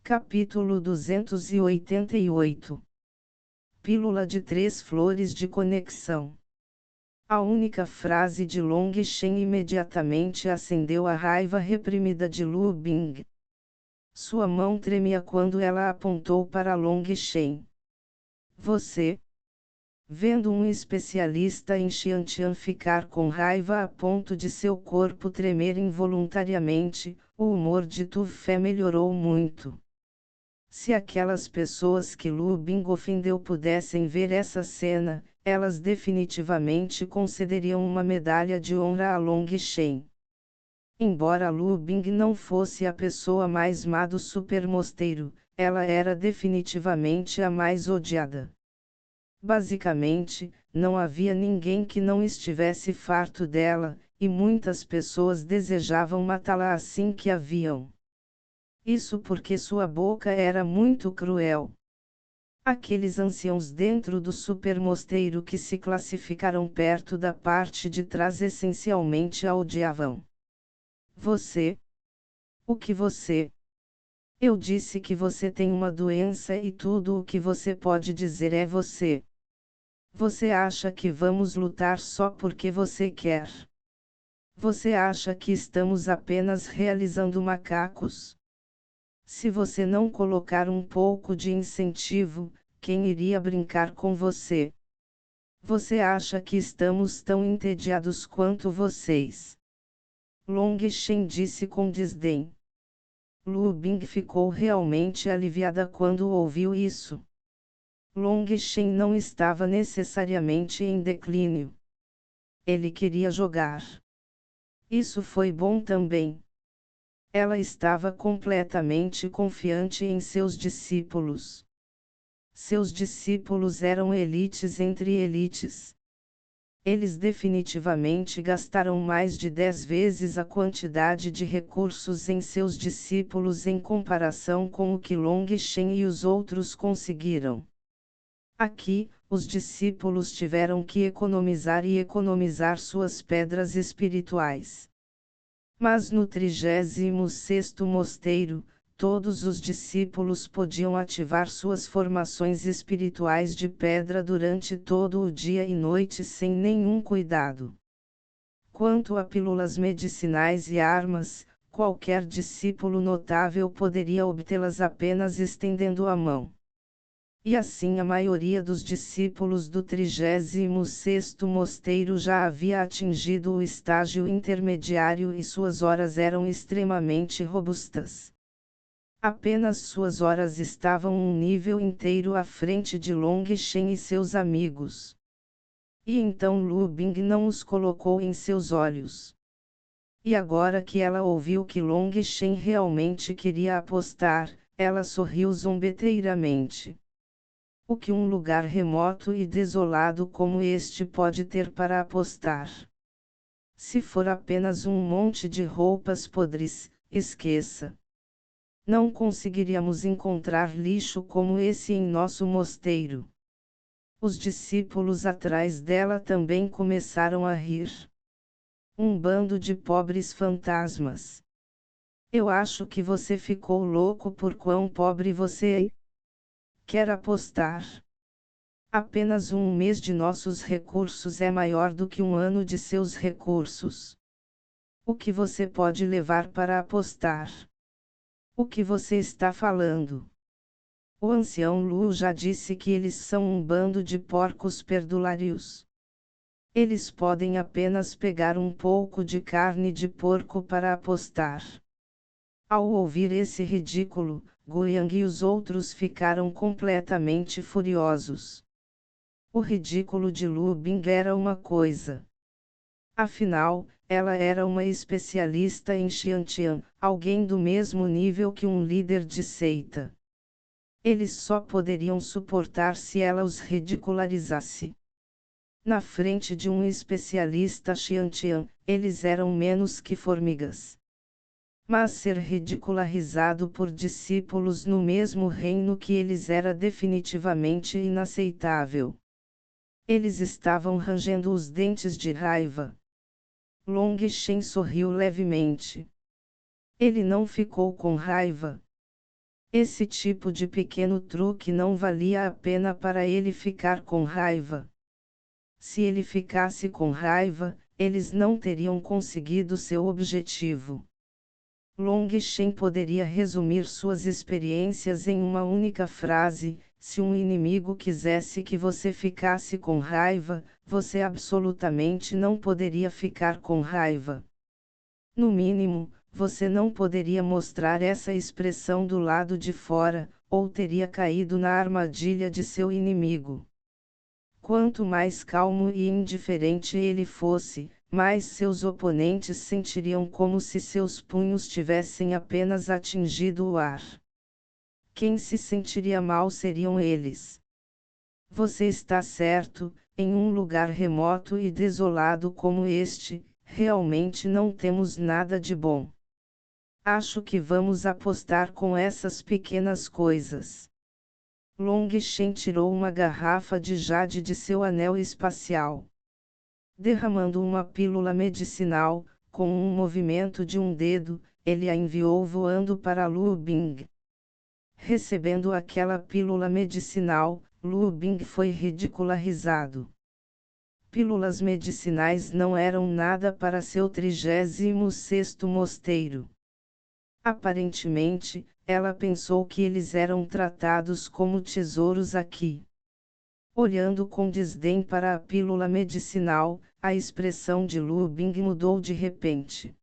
Capítulo 288. Pílula de 3 flores de conexão. A única frase de Long Shen imediatamente acendeu a raiva reprimida de Lu Bing. Sua mão tremia quando ela apontou para Long Shen. Você? Vendo um especialista em Xiantian ficar com raiva a ponto de seu corpo tremer involuntariamente, o humor de Tu Fé melhorou muito. Se aquelas pessoas que Lu Bing ofendeu pudessem ver essa cena, elas definitivamente concederiam uma medalha de honra a Long Shen. Embora Lu Bing não fosse a pessoa mais má do supermosteiro, ela era definitivamente a mais odiada. Basicamente, não havia ninguém que não estivesse farto dela, e muitas pessoas desejavam matá-la assim que a viam. Isso porque sua boca era muito cruel. Aqueles anciãos dentro do supermosteiro que se classificaram perto da parte de trás essencialmente a odiavam. Você? O que você? Eu disse que você tem uma doença e tudo o que você pode dizer é você. Você acha que vamos lutar só porque você quer? Você acha que estamos apenas realizando macacos? Se você não colocar um pouco de incentivo, quem iria brincar com você? Você acha que estamos tão entediados quanto vocês? Long Shen disse com desdém. Lu Bing ficou realmente aliviada quando ouviu isso. Long Shen não estava necessariamente em declínio. Ele queria jogar. Isso foi bom também. Ela estava completamente confiante em seus discípulos. Seus discípulos eram elites entre elites. Eles definitivamente gastaram mais de 10 vezes a quantidade de recursos em seus discípulos em comparação com o que Long Shen e os outros conseguiram. Aqui, os discípulos tiveram que economizar e economizar suas pedras espirituais. Mas no 36º mosteiro, todos os discípulos podiam ativar suas formações espirituais de pedra durante todo o dia e noite sem nenhum cuidado. Quanto a pílulas medicinais e armas, qualquer discípulo notável poderia obtê-las apenas estendendo a mão. E assim a maioria dos discípulos do 36º mosteiro já havia atingido o estágio intermediário e suas horas eram extremamente robustas. Apenas suas horas estavam um nível inteiro à frente de Long Shen e seus amigos. E então Lu Bing não os colocou em seus olhos. E agora que ela ouviu que Long Shen realmente queria apostar, ela sorriu zombeteiramente. O que um lugar remoto e desolado como este pode ter para apostar? Se for apenas um monte de roupas podres, esqueça. Não conseguiríamos encontrar lixo como esse em nosso mosteiro. Os discípulos atrás dela também começaram a rir. Um bando de pobres fantasmas. Eu acho que você ficou louco por quão pobre você é. Quer apostar? Apenas um mês de nossos recursos é maior do que um ano de seus recursos. O que você pode levar para apostar? O que você está falando? O ancião Lu já disse que eles são um bando de porcos perdulários. Eles podem apenas pegar um pouco de carne de porco para apostar. Ao ouvir esse ridículo, Guiyang e os outros ficaram completamente furiosos. O ridículo de Lu Bing era uma coisa. Afinal, ela era uma especialista em Xiantian, alguém do mesmo nível que um líder de seita. Eles só poderiam suportar se ela os ridicularizasse. Na frente de um especialista Xiantian, eles eram menos que formigas. Mas ser ridicularizado por discípulos no mesmo reino que eles era definitivamente inaceitável. Eles estavam rangendo os dentes de raiva. Long Shen sorriu levemente. Ele não ficou com raiva. Esse tipo de pequeno truque não valia a pena para ele ficar com raiva. Se ele ficasse com raiva, eles não teriam conseguido seu objetivo. Long Shen poderia resumir suas experiências em uma única frase: se um inimigo quisesse que você ficasse com raiva, você absolutamente não poderia ficar com raiva. No mínimo, você não poderia mostrar essa expressão do lado de fora, ou teria caído na armadilha de seu inimigo. Quanto mais calmo e indiferente ele fosse, mais seus oponentes sentiriam como se seus punhos tivessem apenas atingido o ar. Quem se sentiria mal seriam eles. Você está certo, em um lugar remoto e desolado como este, realmente não temos nada de bom. Acho que vamos apostar com essas pequenas coisas. Long Shen tirou uma garrafa de jade de seu anel espacial. Derramando uma pílula medicinal, com um movimento de um dedo, ele a enviou voando para Lu Bing. Recebendo aquela pílula medicinal, Lu Bing foi ridicularizado. Pílulas medicinais não eram nada para seu 36º mosteiro. Aparentemente, ela pensou que eles eram tratados como tesouros aqui. Olhando com desdém para a pílula medicinal, a expressão de Lu Bing mudou de repente.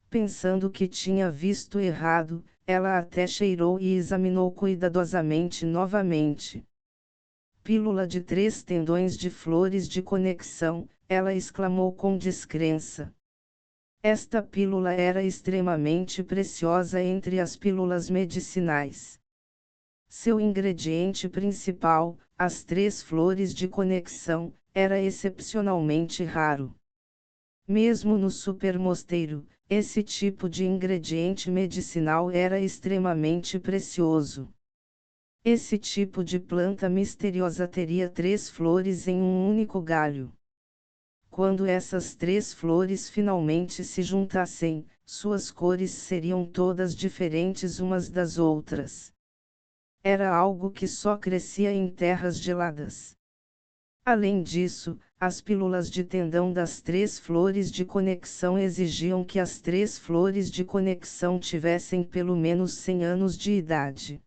Pensando que tinha visto errado, ela até cheirou e examinou cuidadosamente novamente. Pílula de 3 tendões de flores de conexão, ela exclamou com descrença. Esta pílula era extremamente preciosa entre as pílulas medicinais. Seu ingrediente principal, as 3 flores de conexão, era excepcionalmente raro. Mesmo no supermosteiro, esse tipo de ingrediente medicinal era extremamente precioso. Esse tipo de planta misteriosa teria 3 flores em um único galho. Quando essas 3 flores finalmente se juntassem, suas cores seriam todas diferentes umas das outras. Era algo que só crescia em terras geladas. Além disso, as pílulas de tendão das 3 flores de conexão exigiam que as 3 flores de conexão tivessem pelo menos 100 anos de idade.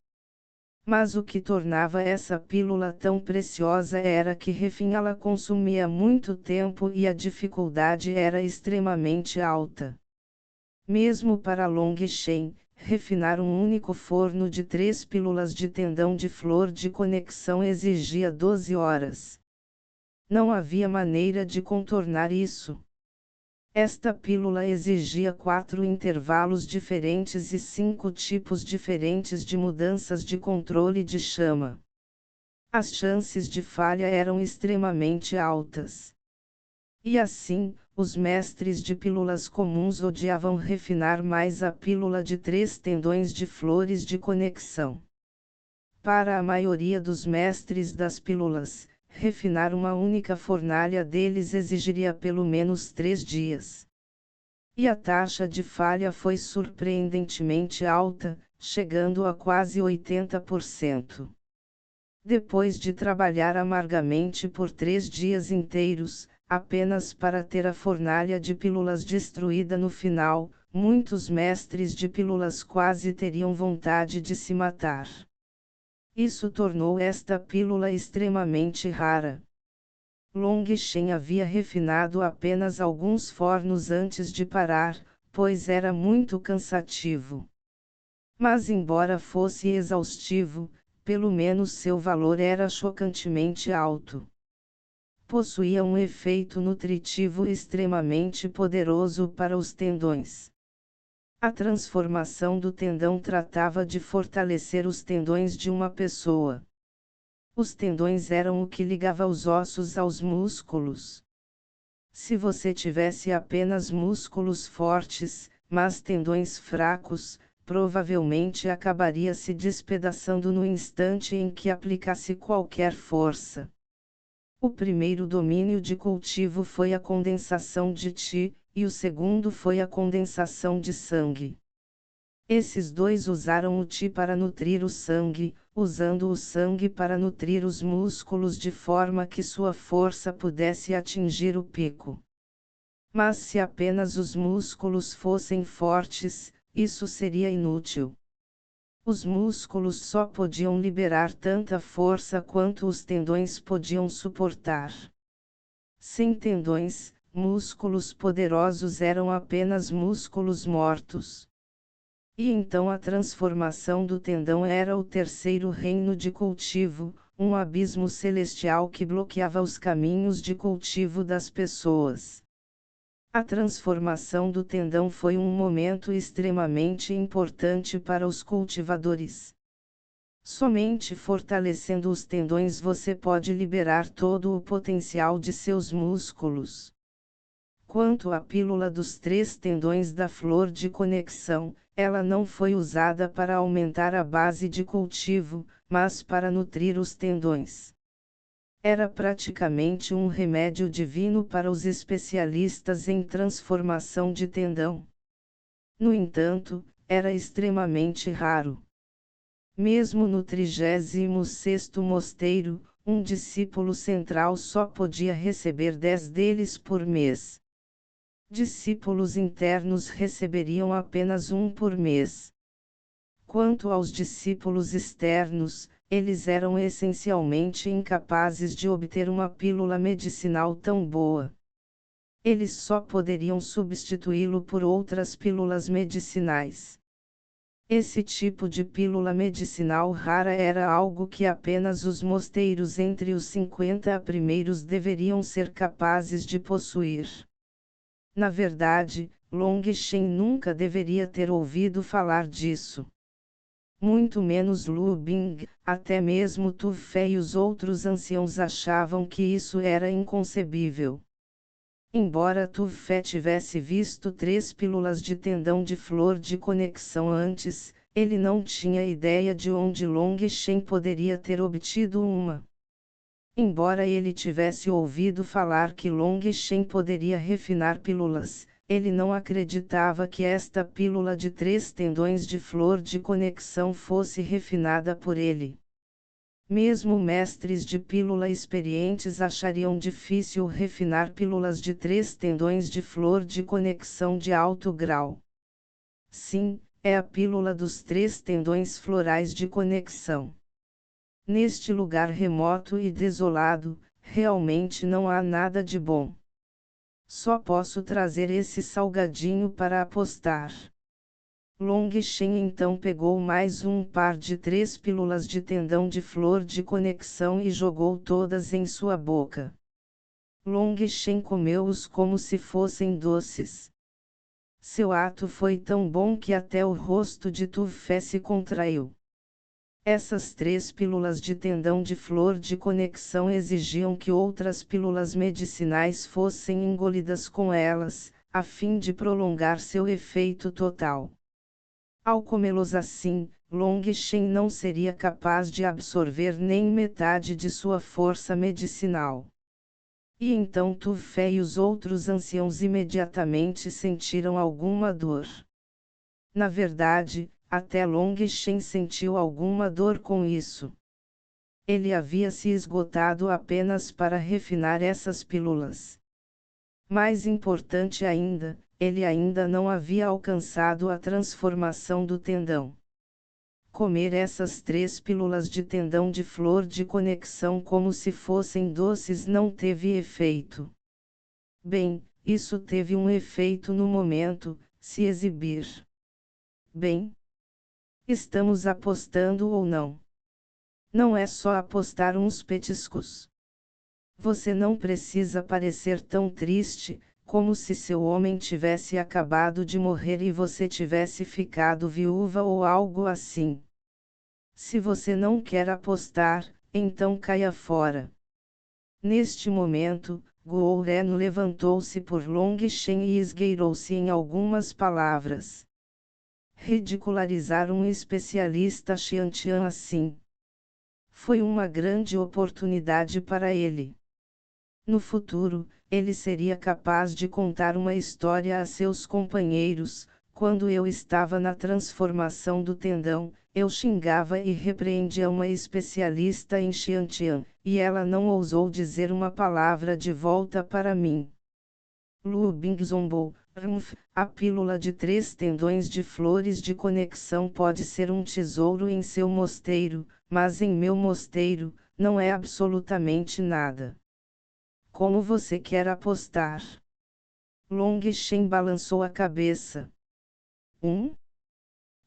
Mas o que tornava essa pílula tão preciosa era que refiná-la consumia muito tempo e a dificuldade era extremamente alta. Mesmo para Long Shen, refinar um único forno de 3 pílulas de tendão de flor de conexão exigia 12 horas. Não havia maneira de contornar isso. Esta pílula exigia 4 intervalos diferentes e 5 tipos diferentes de mudanças de controle de chama. As chances de falha eram extremamente altas. E assim, os mestres de pílulas comuns odiavam refinar mais a pílula de 3 tendões de flores de conexão. Para a maioria dos mestres das pílulas, refinar uma única fornalha deles exigiria pelo menos 3 dias. E a taxa de falha foi surpreendentemente alta, chegando a quase 80%. Depois de trabalhar amargamente por 3 dias inteiros, apenas para ter a fornalha de pílulas destruída no final, muitos mestres de pílulas quase teriam vontade de se matar. Isso tornou esta pílula extremamente rara. Long Shen havia refinado apenas alguns fornos antes de parar, pois era muito cansativo. Mas embora fosse exaustivo, pelo menos seu valor era chocantemente alto. Possuía um efeito nutritivo extremamente poderoso para os tendões. A transformação do tendão tratava de fortalecer os tendões de uma pessoa. Os tendões eram o que ligava os ossos aos músculos. Se você tivesse apenas músculos fortes, mas tendões fracos, provavelmente acabaria se despedaçando no instante em que aplicasse qualquer força. O primeiro domínio de cultivo foi a condensação de Qi, e o segundo foi a condensação de sangue. Esses dois usaram o Qi para nutrir o sangue, usando o sangue para nutrir os músculos de forma que sua força pudesse atingir o pico. Mas se apenas os músculos fossem fortes, isso seria inútil. Os músculos só podiam liberar tanta força quanto os tendões podiam suportar. Sem tendões, músculos poderosos eram apenas músculos mortos. E então a transformação do tendão era o terceiro reino de cultivo, um abismo celestial que bloqueava os caminhos de cultivo das pessoas. A transformação do tendão foi um momento extremamente importante para os cultivadores. Somente fortalecendo os tendões você pode liberar todo o potencial de seus músculos. Quanto à pílula dos 3 tendões da flor de conexão, ela não foi usada para aumentar a base de cultivo, mas para nutrir os tendões. Era praticamente um remédio divino para os especialistas em transformação de tendão. No entanto, era extremamente raro. Mesmo no 36º mosteiro, um discípulo central só podia receber 10 deles por mês. Discípulos internos receberiam apenas um por mês. Quanto aos discípulos externos, eles eram essencialmente incapazes de obter uma pílula medicinal tão boa. Eles só poderiam substituí-lo por outras pílulas medicinais. Esse tipo de pílula medicinal rara era algo que apenas os mosteiros entre os 50 primeiros deveriam ser capazes de possuir. Na verdade, Long Shen nunca deveria ter ouvido falar disso. Muito menos Lu Bing, até mesmo Tu Fei e os outros anciãos achavam que isso era inconcebível. Embora Tu Fei tivesse visto 3 pílulas de tendão de flor de conexão antes, ele não tinha ideia de onde Long Shen poderia ter obtido uma. Embora ele tivesse ouvido falar que Long Shen poderia refinar pílulas, ele não acreditava que esta pílula de 3 tendões de flor de conexão fosse refinada por ele. Mesmo mestres de pílula experientes achariam difícil refinar pílulas de 3 tendões de flor de conexão de alto grau. Sim, é a pílula dos 3 tendões florais de conexão. Neste lugar remoto e desolado, realmente não há nada de bom. Só posso trazer esse salgadinho para apostar. Long Shen então pegou mais um par de 3 pílulas de tendão de flor de conexão e jogou todas em sua boca. Long Shen comeu-os como se fossem doces. Seu ato foi tão bom que até o rosto de Tu Fei se contraiu. Essas 3 pílulas de tendão de flor de conexão exigiam que outras pílulas medicinais fossem engolidas com elas, a fim de prolongar seu efeito total. Ao comê-los assim, Long Shen não seria capaz de absorver nem metade de sua força medicinal. E então Tu Fé e os outros anciãos imediatamente sentiram alguma dor. Na verdade, até Long Shen sentiu alguma dor com isso. Ele havia se esgotado apenas para refinar essas pílulas. Mais importante ainda, ele ainda não havia alcançado a transformação do tendão. Comer essas 3 pílulas de tendão de flor de conexão como se fossem doces não teve efeito. Bem, isso teve um efeito no momento, se exibir. Bem, estamos apostando ou não? Não é só apostar uns petiscos. Você não precisa parecer tão triste, como se seu homem tivesse acabado de morrer e você tivesse ficado viúva ou algo assim. Se você não quer apostar, então caia fora. Neste momento, Guo Ren levantou-se por Long Shen e esgueirou-se em algumas palavras. Ridicularizar um especialista Xiantian assim. Foi uma grande oportunidade para ele. No futuro, ele seria capaz de contar uma história a seus companheiros. Quando eu estava na transformação do tendão, eu xingava e repreendia uma especialista em Xiantian, e ela não ousou dizer uma palavra de volta para mim. Lu Bing zombou. A pílula de 3 tendões de flores de conexão pode ser um tesouro em seu mosteiro, mas em meu mosteiro, não é absolutamente nada. Como você quer apostar? Long Shen balançou a cabeça.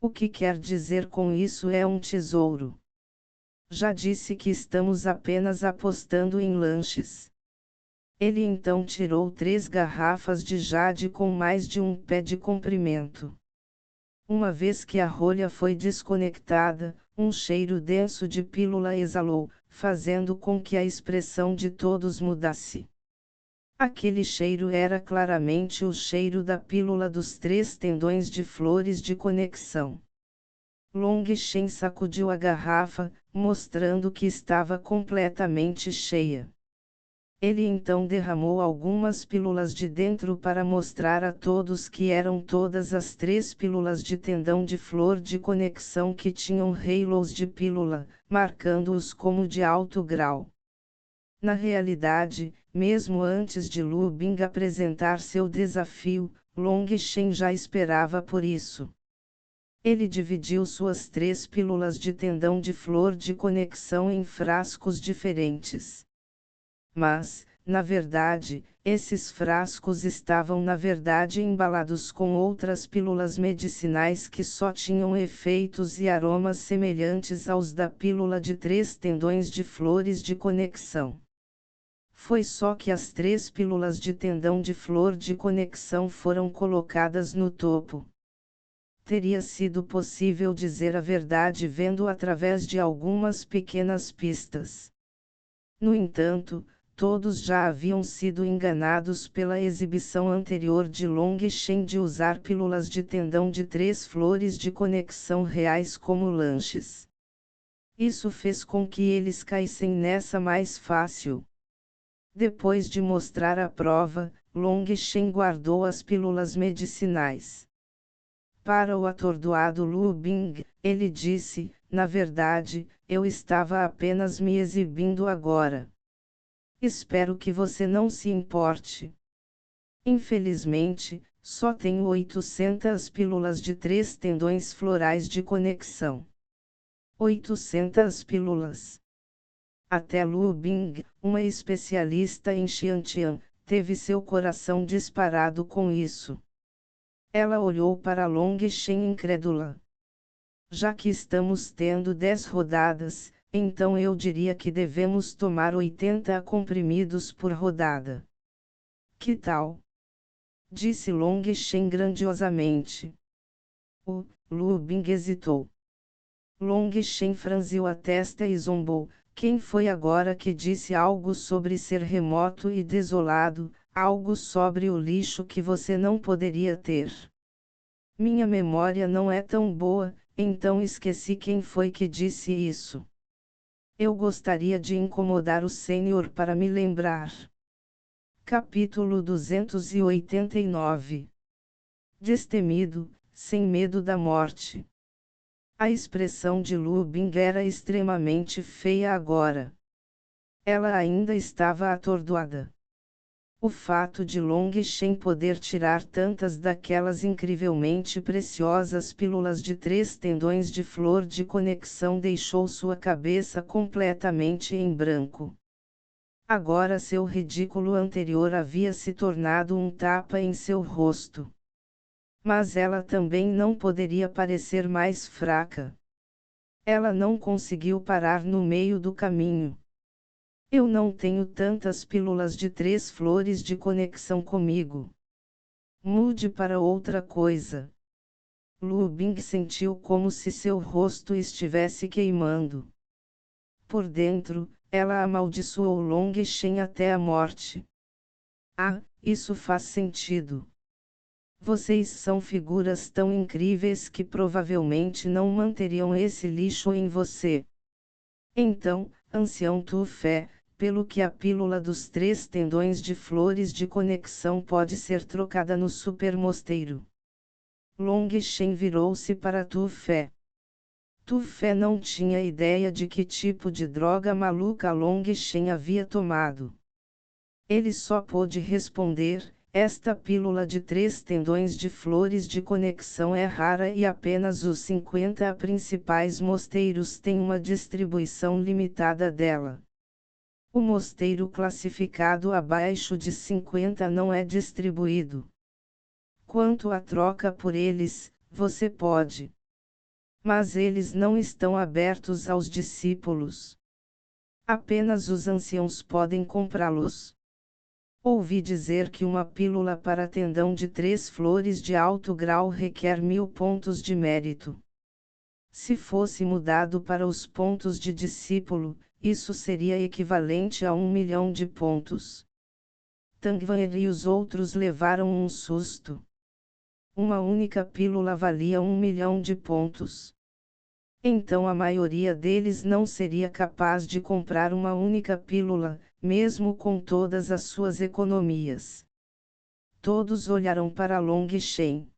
O que quer dizer com isso é um tesouro? Já disse que estamos apenas apostando em lanches. Ele então tirou 3 garrafas de jade com mais de 1 pé de comprimento. Uma vez que a rolha foi desconectada, um cheiro denso de pílula exalou, fazendo com que a expressão de todos mudasse. Aquele cheiro era claramente o cheiro da pílula dos 3 tendões de flores de conexão. Long Shen sacudiu a garrafa, mostrando que estava completamente cheia. Ele então derramou algumas pílulas de dentro para mostrar a todos que eram todas as 3 pílulas de tendão de flor de conexão que tinham halos de pílula, marcando-os como de alto grau. Na realidade, mesmo antes de Lu Bing apresentar seu desafio, Long Shen já esperava por isso. Ele dividiu suas 3 pílulas de tendão de flor de conexão em frascos diferentes. Mas, na verdade, esses frascos estavam na verdade embalados com outras pílulas medicinais que só tinham efeitos e aromas semelhantes aos da pílula de 3 tendões de flores de conexão. Foi só que as 3 pílulas de tendão de flor de conexão foram colocadas no topo. Teria sido possível dizer a verdade vendo através de algumas pequenas pistas. No entanto, todos já haviam sido enganados pela exibição anterior de Long Shen de usar pílulas de tendão de 3 flores de conexão reais como lanches. Isso fez com que eles caíssem nessa mais fácil. Depois de mostrar a prova, Long Shen guardou as pílulas medicinais. Para o atordoado Lu Bing, ele disse, na verdade, eu estava apenas me exibindo agora. Espero que você não se importe. Infelizmente, só tenho 800 pílulas de 3 tendões florais de conexão. 800 pílulas. Até Lu Bing, uma especialista em Xiantian, teve seu coração disparado com isso. Ela olhou para Long Shen incrédula. Já que estamos tendo 10 rodadas, então eu diria que devemos tomar 80 comprimidos por rodada. Que tal? Disse Long Shen grandiosamente. Lu Bing hesitou. Long Shen franziu a testa e zombou. Quem foi agora que disse algo sobre ser remoto e desolado, algo sobre o lixo que você não poderia ter? Minha memória não é tão boa, Então esqueci quem foi que disse isso. Eu gostaria de incomodar o Senhor para me lembrar. Capítulo 289. Destemido, sem medo da morte. A expressão de Lu Bing era extremamente feia agora. Ela ainda estava atordoada. O fato de Long Shen poder tirar tantas daquelas incrivelmente preciosas pílulas de 3 tendões de flor de conexão deixou sua cabeça completamente em branco. Agora seu ridículo anterior havia se tornado um tapa em seu rosto. Mas ela também não poderia parecer mais fraca. Ela não conseguiu parar no meio do caminho. Eu não tenho tantas pílulas de 3 flores de conexão comigo. Mude para outra coisa. Lu Bing sentiu como se seu rosto estivesse queimando. Por dentro, ela amaldiçoou Long Shen até a morte. Ah, isso faz sentido. Vocês são figuras tão incríveis que provavelmente não manteriam esse lixo em você. Então, ancião Tu Fé, pelo que a pílula dos 3 tendões de flores de conexão pode ser trocada no supermosteiro. Long Shen virou-se para Tu Fé. Tu Fé não tinha ideia de que tipo de droga maluca Long Shen havia tomado. Ele só pôde responder: esta pílula de 3 tendões de flores de conexão é rara e apenas os 50 principais mosteiros têm uma distribuição limitada dela. O mosteiro classificado abaixo de 50 não é distribuído. Quanto à troca por eles, você pode. Mas eles não estão abertos aos discípulos. Apenas os anciãos podem comprá-los. Ouvi dizer que uma pílula para tendão de 3 flores de alto grau requer 1000 pontos de mérito. Se fosse mudado para os pontos de discípulo, isso seria equivalente a 1 milhão de pontos. Tang Wan e os outros levaram um susto. Uma única pílula valia 1 milhão de pontos. Então a maioria deles não seria capaz de comprar uma única pílula, mesmo com todas as suas economias. Todos olharam para Long Shen.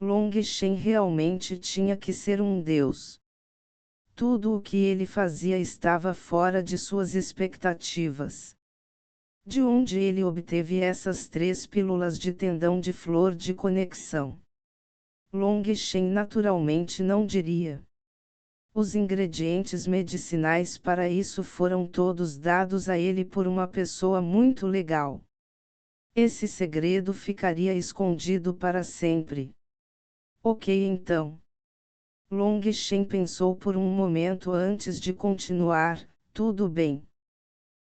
Long Shen realmente tinha que ser um deus. Tudo o que ele fazia estava fora de suas expectativas. De onde ele obteve essas 3 pílulas de tendão de flor de conexão? Long Shen naturalmente não diria. Os ingredientes medicinais para isso foram todos dados a ele por uma pessoa muito legal. Esse segredo ficaria escondido para sempre. Ok, então. Long Shen pensou por um momento antes de continuar: tudo bem.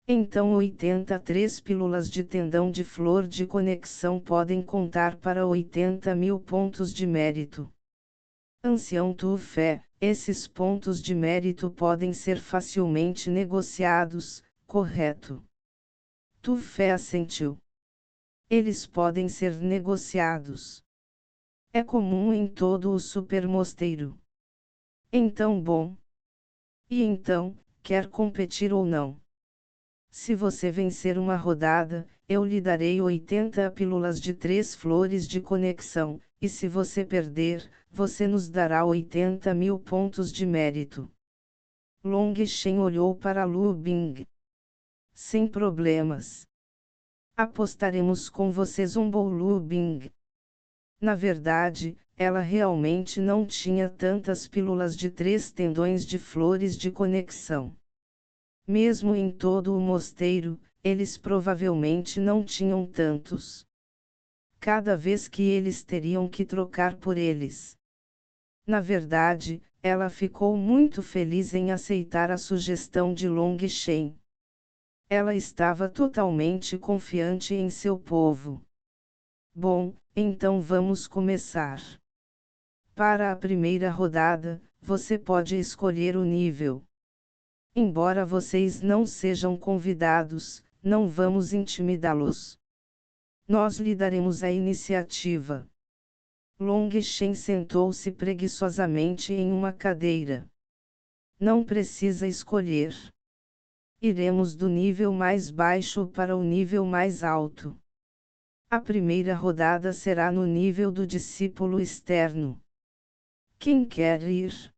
Então 83 pílulas de tendão de flor de conexão podem contar para 80.000 pontos de mérito. Ancião Tu Fé, esses pontos de mérito podem ser facilmente negociados, correto? Tu Fé assentiu. Eles podem ser negociados. É comum em todo o supermosteiro. Então bom. E então, quer competir ou não? Se você vencer uma rodada, eu lhe darei 80 pílulas de 3 flores de conexão, e se você perder, você nos dará 80.000 pontos de mérito. Long Shen olhou para Lu Bing. Sem problemas. Apostaremos com você, zombou Lu Bing. Na verdade, ela realmente não tinha tantas pílulas de 3 tendões de flores de conexão. Mesmo em todo o mosteiro, eles provavelmente não tinham tantos. Cada vez que eles teriam que trocar por eles. Na verdade, ela ficou muito feliz em aceitar a sugestão de Long Shen. Ela estava totalmente confiante em seu povo. Bom, então vamos começar. Para a primeira rodada, você pode escolher o nível. Embora vocês não sejam convidados, não vamos intimidá-los. Nós lhe daremos a iniciativa. Long Shen sentou-se preguiçosamente em uma cadeira. Não precisa escolher. Iremos do nível mais baixo para o nível mais alto. A primeira rodada será no nível do discípulo externo. Quem quer ir?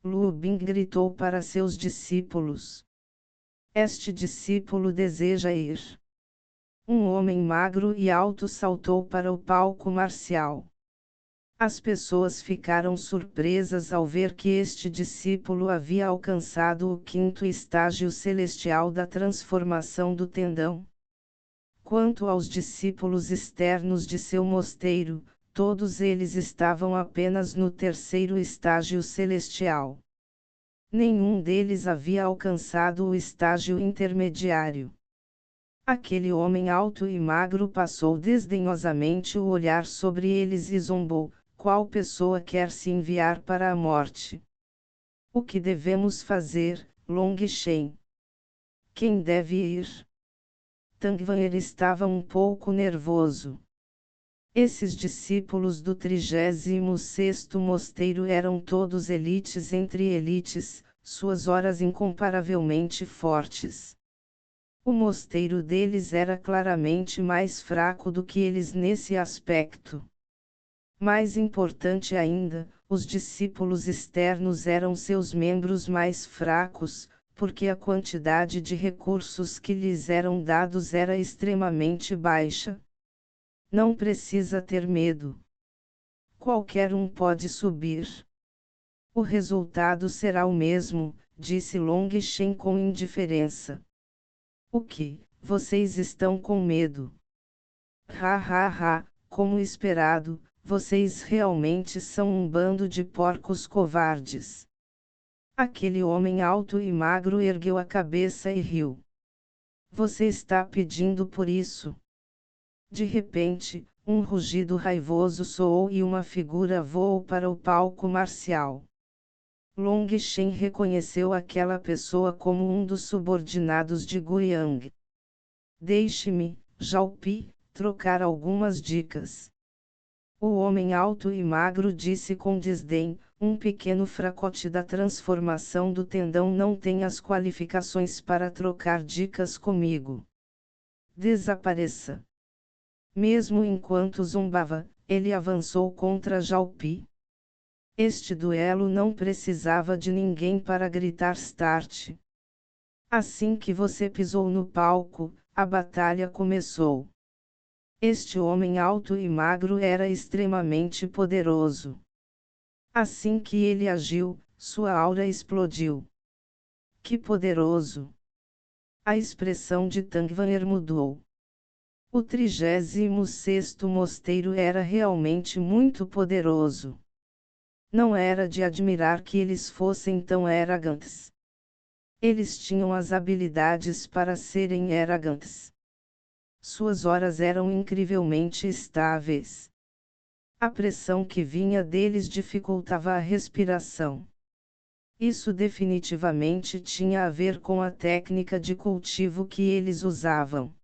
Lu Bing gritou para seus discípulos. Este discípulo deseja ir. Um homem magro e alto saltou para o palco marcial. As pessoas ficaram surpresas ao ver que este discípulo havia alcançado o 5º estágio celestial da transformação do tendão. Quanto aos discípulos externos de seu mosteiro, todos eles estavam apenas no 3º estágio celestial. Nenhum deles havia alcançado o estágio intermediário. Aquele homem alto e magro passou desdenhosamente o olhar sobre eles e zombou: qual pessoa quer se enviar para a morte? O que devemos fazer, Long Shen? Quem deve ir? Tang Wan'er estava um pouco nervoso. Esses discípulos do 36º mosteiro eram todos elites entre elites, suas horas incomparavelmente fortes. O mosteiro deles era claramente mais fraco do que eles nesse aspecto. Mais importante ainda, os discípulos externos eram seus membros mais fracos, porque a quantidade de recursos que lhes eram dados era extremamente baixa. Não precisa ter medo. Qualquer um pode subir. O resultado será o mesmo, disse Long Shen com indiferença. O que, vocês estão com medo? Ha ha ha, como esperado. Vocês realmente são um bando de porcos covardes. Aquele homem alto e magro ergueu a cabeça e riu. Você está pedindo por isso? De repente, um rugido raivoso soou e uma figura voou para o palco marcial. Long Shen reconheceu aquela pessoa como um dos subordinados de Guiyang. Deixe-me, Zhao Pi, trocar algumas dicas. O homem alto e magro disse com desdém: um pequeno fracote da transformação do tendão não tem as qualificações para trocar dicas comigo. Desapareça. Mesmo enquanto zombava, ele avançou contra Zhao Pi. Este duelo não precisava de ninguém para gritar start. Assim que você pisou no palco, a batalha começou. Este homem alto e magro era extremamente poderoso. Assim que ele agiu, sua aura explodiu. Que poderoso! A expressão de Tang Wan'er mudou. O 36º mosteiro era realmente muito poderoso. Não era de admirar que eles fossem tão arrogantes. Eles tinham as habilidades para serem arrogantes. Suas horas eram incrivelmente estáveis. A pressão que vinha deles dificultava a respiração. Isso definitivamente tinha a ver com a técnica de cultivo que eles usavam.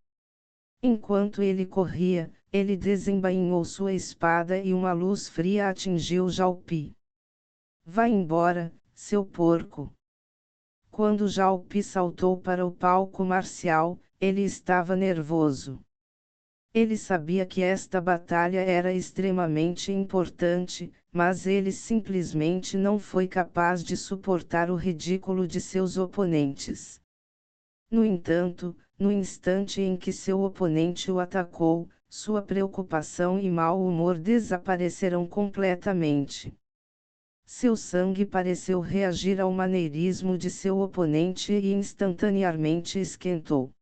Enquanto ele corria, ele desembainhou sua espada e uma luz fria atingiu Zhao Pi. Vá embora, seu porco! Quando Zhao Pi saltou para o palco marcial, ele estava nervoso. Ele sabia que esta batalha era extremamente importante, mas ele simplesmente não foi capaz de suportar o ridículo de seus oponentes. No entanto, no instante em que seu oponente o atacou, sua preocupação e mau humor desapareceram completamente. Seu sangue pareceu reagir ao maneirismo de seu oponente e instantaneamente esquentou.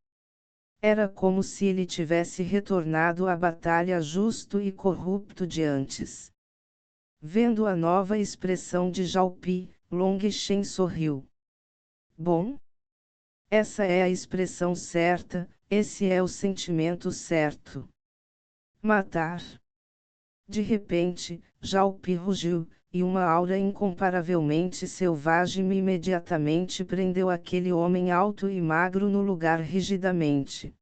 Era como se ele tivesse retornado à batalha justo e corrupto de antes. Vendo a nova expressão de Zhao Pi, Long Shen sorriu. Bom? Essa é a expressão certa, esse é o sentimento certo. Matar. De repente, Zhao Pi rugiu, e uma aura incomparavelmente selvagem imediatamente prendeu aquele homem alto e magro no lugar rigidamente.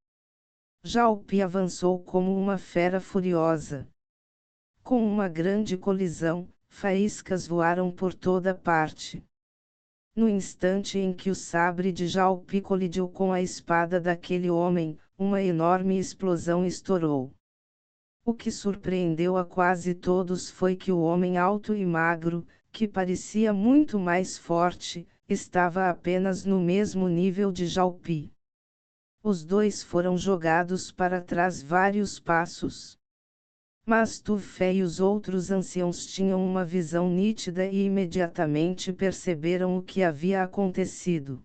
Zhao Pi avançou como uma fera furiosa. Com uma grande colisão, faíscas voaram por toda parte. No instante em que o sabre de Jalpi colidiu com a espada daquele homem, uma enorme explosão estourou. O que surpreendeu a quase todos foi que o homem alto e magro, que parecia muito mais forte, estava apenas no mesmo nível de Jalpi. Os dois foram jogados para trás vários passos. Mas Tufé e os outros anciãos tinham uma visão nítida e imediatamente perceberam o que havia acontecido.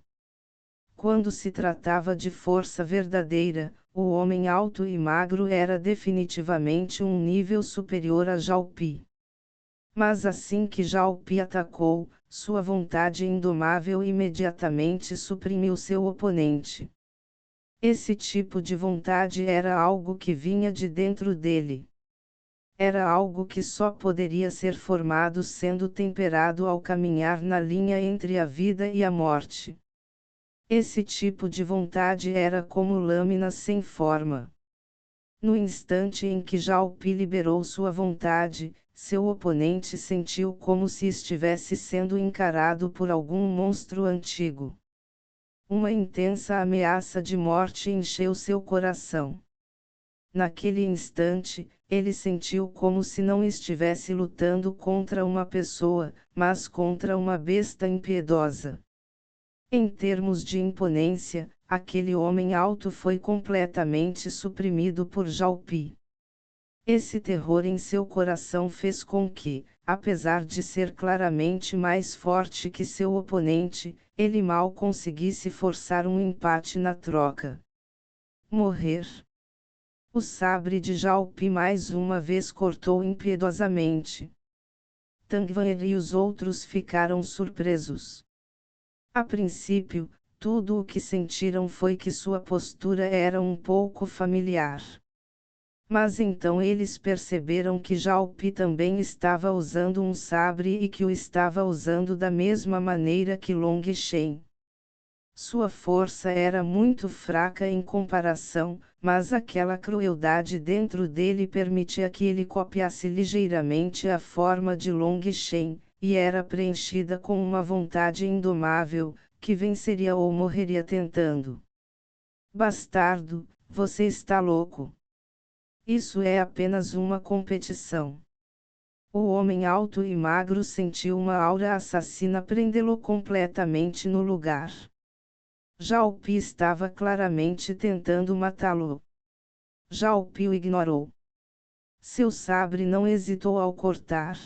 Quando se tratava de força verdadeira, o homem alto e magro era definitivamente um nível superior a Jalpi. Mas assim que Jalpi atacou, sua vontade indomável imediatamente suprimiu seu oponente. Esse tipo de vontade era algo que vinha de dentro dele. Era algo que só poderia ser formado sendo temperado ao caminhar na linha entre a vida e a morte. Esse tipo de vontade era como lâminas sem forma. No instante em que Jalpi liberou sua vontade, seu oponente sentiu como se estivesse sendo encarado por algum monstro antigo. Uma intensa ameaça de morte encheu seu coração. Naquele instante, ele sentiu como se não estivesse lutando contra uma pessoa, mas contra uma besta impiedosa. Em termos de imponência, aquele homem alto foi completamente suprimido por Jalpi. Esse terror em seu coração fez com que, apesar de ser claramente mais forte que seu oponente, ele mal conseguisse forçar um empate na troca. Morrer. O sabre de Jalpi mais uma vez cortou impiedosamente. Tangvaer e os outros ficaram surpresos. A princípio, tudo o que sentiram foi que sua postura era um pouco familiar. Mas então eles perceberam que Jalpi também estava usando um sabre e que o estava usando da mesma maneira que Long Shen. Sua força era muito fraca em comparação, mas aquela crueldade dentro dele permitia que ele copiasse ligeiramente a forma de Long Shen, e era preenchida com uma vontade indomável, que venceria ou morreria tentando. Bastardo, você está louco. Isso é apenas uma competição. O homem alto e magro sentiu uma aura assassina prendê-lo completamente no lugar. Jalpi estava claramente tentando matá-lo. Jalpi o ignorou. Seu sabre não hesitou ao cortar.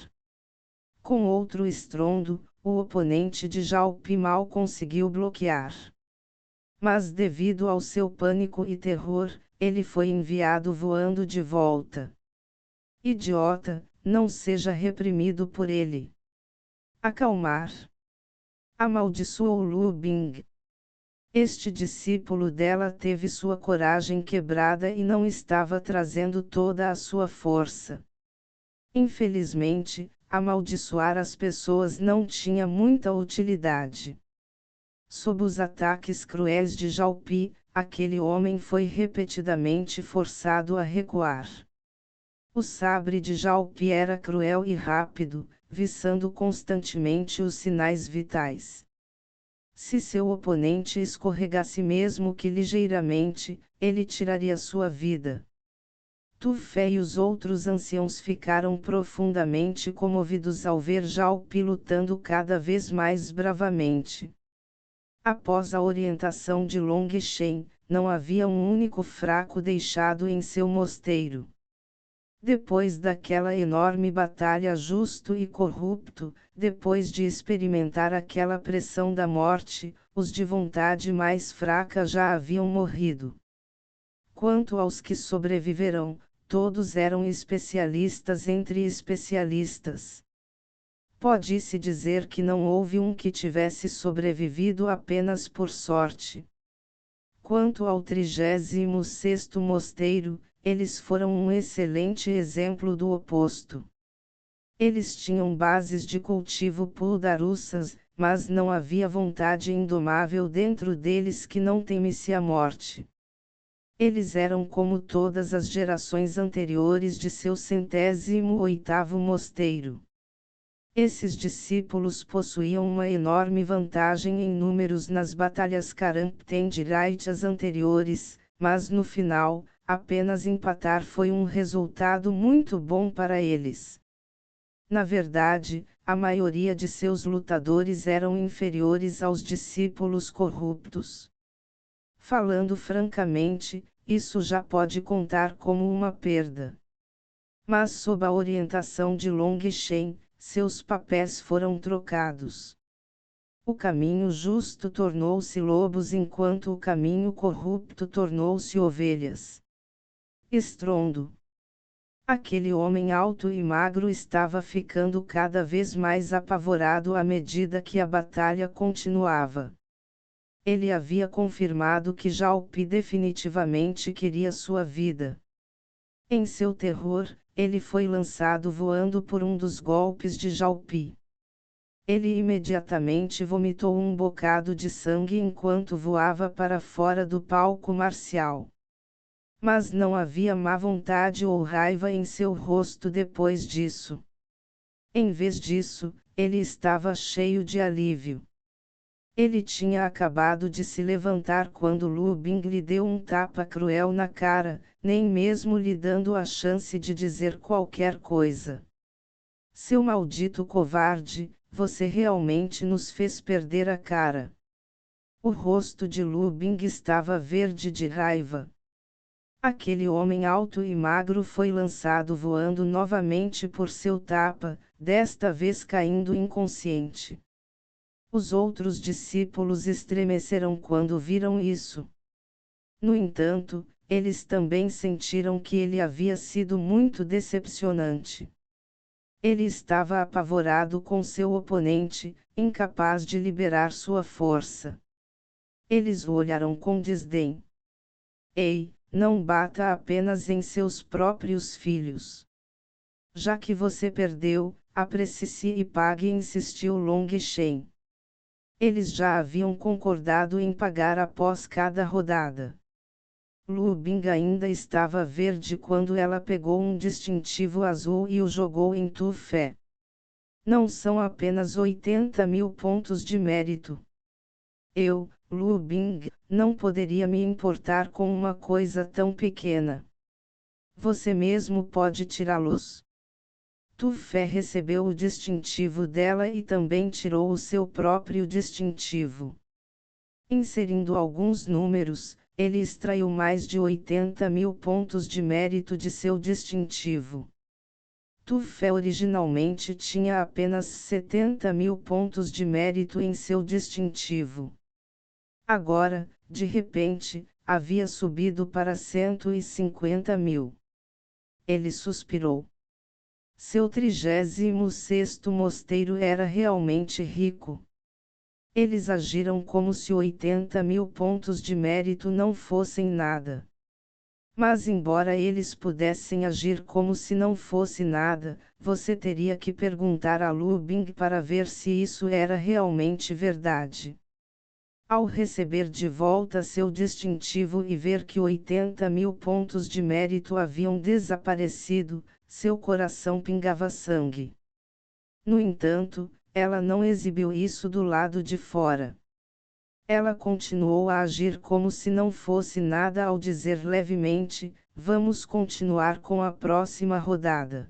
Com outro estrondo, o oponente de Jalpi mal conseguiu bloquear. Mas devido ao seu pânico e terror, ele foi enviado voando de volta. Idiota, não seja reprimido por ele. Acalmar. Amaldiçoou Lu Bing. Este discípulo dela teve sua coragem quebrada e não estava trazendo toda a sua força. Infelizmente, amaldiçoar as pessoas não tinha muita utilidade. Sob os ataques cruéis de Jalpi, aquele homem foi repetidamente forçado a recuar. O sabre de Jalpi era cruel e rápido, viçando constantemente os sinais vitais. Se seu oponente escorregasse mesmo que ligeiramente, ele tiraria sua vida. Tufé e os outros anciãos ficaram profundamente comovidos ao ver Jalpi lutando cada vez mais bravamente. Após a orientação de Long Shen, não havia um único fraco deixado em seu mosteiro. Depois daquela enorme batalha justo e corrupto, depois de experimentar aquela pressão da morte, os de vontade mais fraca já haviam morrido. Quanto aos que sobreviveram, todos eram especialistas entre especialistas. Pode-se dizer que não houve um que tivesse sobrevivido apenas por sorte. Quanto ao 36º mosteiro, eles foram um excelente exemplo do oposto. Eles tinham bases de cultivo puldarussas, mas não havia vontade indomável dentro deles que não temesse a morte. Eles eram como todas as gerações anteriores de seu 108º mosteiro. Esses discípulos possuíam uma enorme vantagem em números nas batalhas Karamtendirites anteriores, mas no final, apenas empatar foi um resultado muito bom para eles. Na verdade, a maioria de seus lutadores eram inferiores aos discípulos corruptos. Falando francamente, isso já pode contar como uma perda. Mas sob a orientação de Long Shen, seus papéis foram trocados. O caminho justo tornou-se lobos enquanto o caminho corrupto tornou-se ovelhas. Estrondo. Aquele homem alto e magro estava ficando cada vez mais apavorado à medida que a batalha continuava. Ele havia confirmado que Jalpi definitivamente queria sua vida. Em seu terror, ele foi lançado voando por um dos golpes de Jalpi. Ele imediatamente vomitou um bocado de sangue enquanto voava para fora do palco marcial. Mas não havia má vontade ou raiva em seu rosto depois disso. Em vez disso, ele estava cheio de alívio. Ele tinha acabado de se levantar quando Lu Bing lhe deu um tapa cruel na cara, nem mesmo lhe dando a chance de dizer qualquer coisa. Seu maldito covarde, você realmente nos fez perder a cara. O rosto de Lu Bing estava verde de raiva. Aquele homem alto e magro foi lançado voando novamente por seu tapa, desta vez caindo inconsciente. Os outros discípulos estremeceram quando viram isso. No entanto, eles também sentiram que ele havia sido muito decepcionante. Ele estava apavorado com seu oponente, incapaz de liberar sua força. Eles o olharam com desdém. Ei, não bata apenas em seus próprios filhos. Já que você perdeu, apresse-se e pague, insistiu Long Shen. Eles já haviam concordado em pagar após cada rodada. Lu Bing ainda estava verde quando ela pegou um distintivo azul e o jogou em Tu Fé. Não são apenas 80.000 pontos de mérito. Eu, Lu Bing, não poderia me importar com uma coisa tão pequena. Você mesmo pode tirá-los. Tu Fé recebeu o distintivo dela e também tirou o seu próprio distintivo. Inserindo alguns números, ele extraiu mais de 80.000 pontos de mérito de seu distintivo. Tu Fé originalmente tinha apenas 70.000 pontos de mérito em seu distintivo. Agora, de repente, havia subido para 150.000. Ele suspirou. Seu 36º mosteiro era realmente rico. Eles agiram como se 80.000 pontos de mérito não fossem nada. Mas embora eles pudessem agir como se não fosse nada, você teria que perguntar a Lu Bing para ver se isso era realmente verdade. Ao receber de volta seu distintivo e ver que 80.000 pontos de mérito haviam desaparecido, seu coração pingava sangue. No entanto, ela não exibiu isso do lado de fora. Ela continuou a agir como se não fosse nada ao dizer levemente, vamos continuar com a próxima rodada.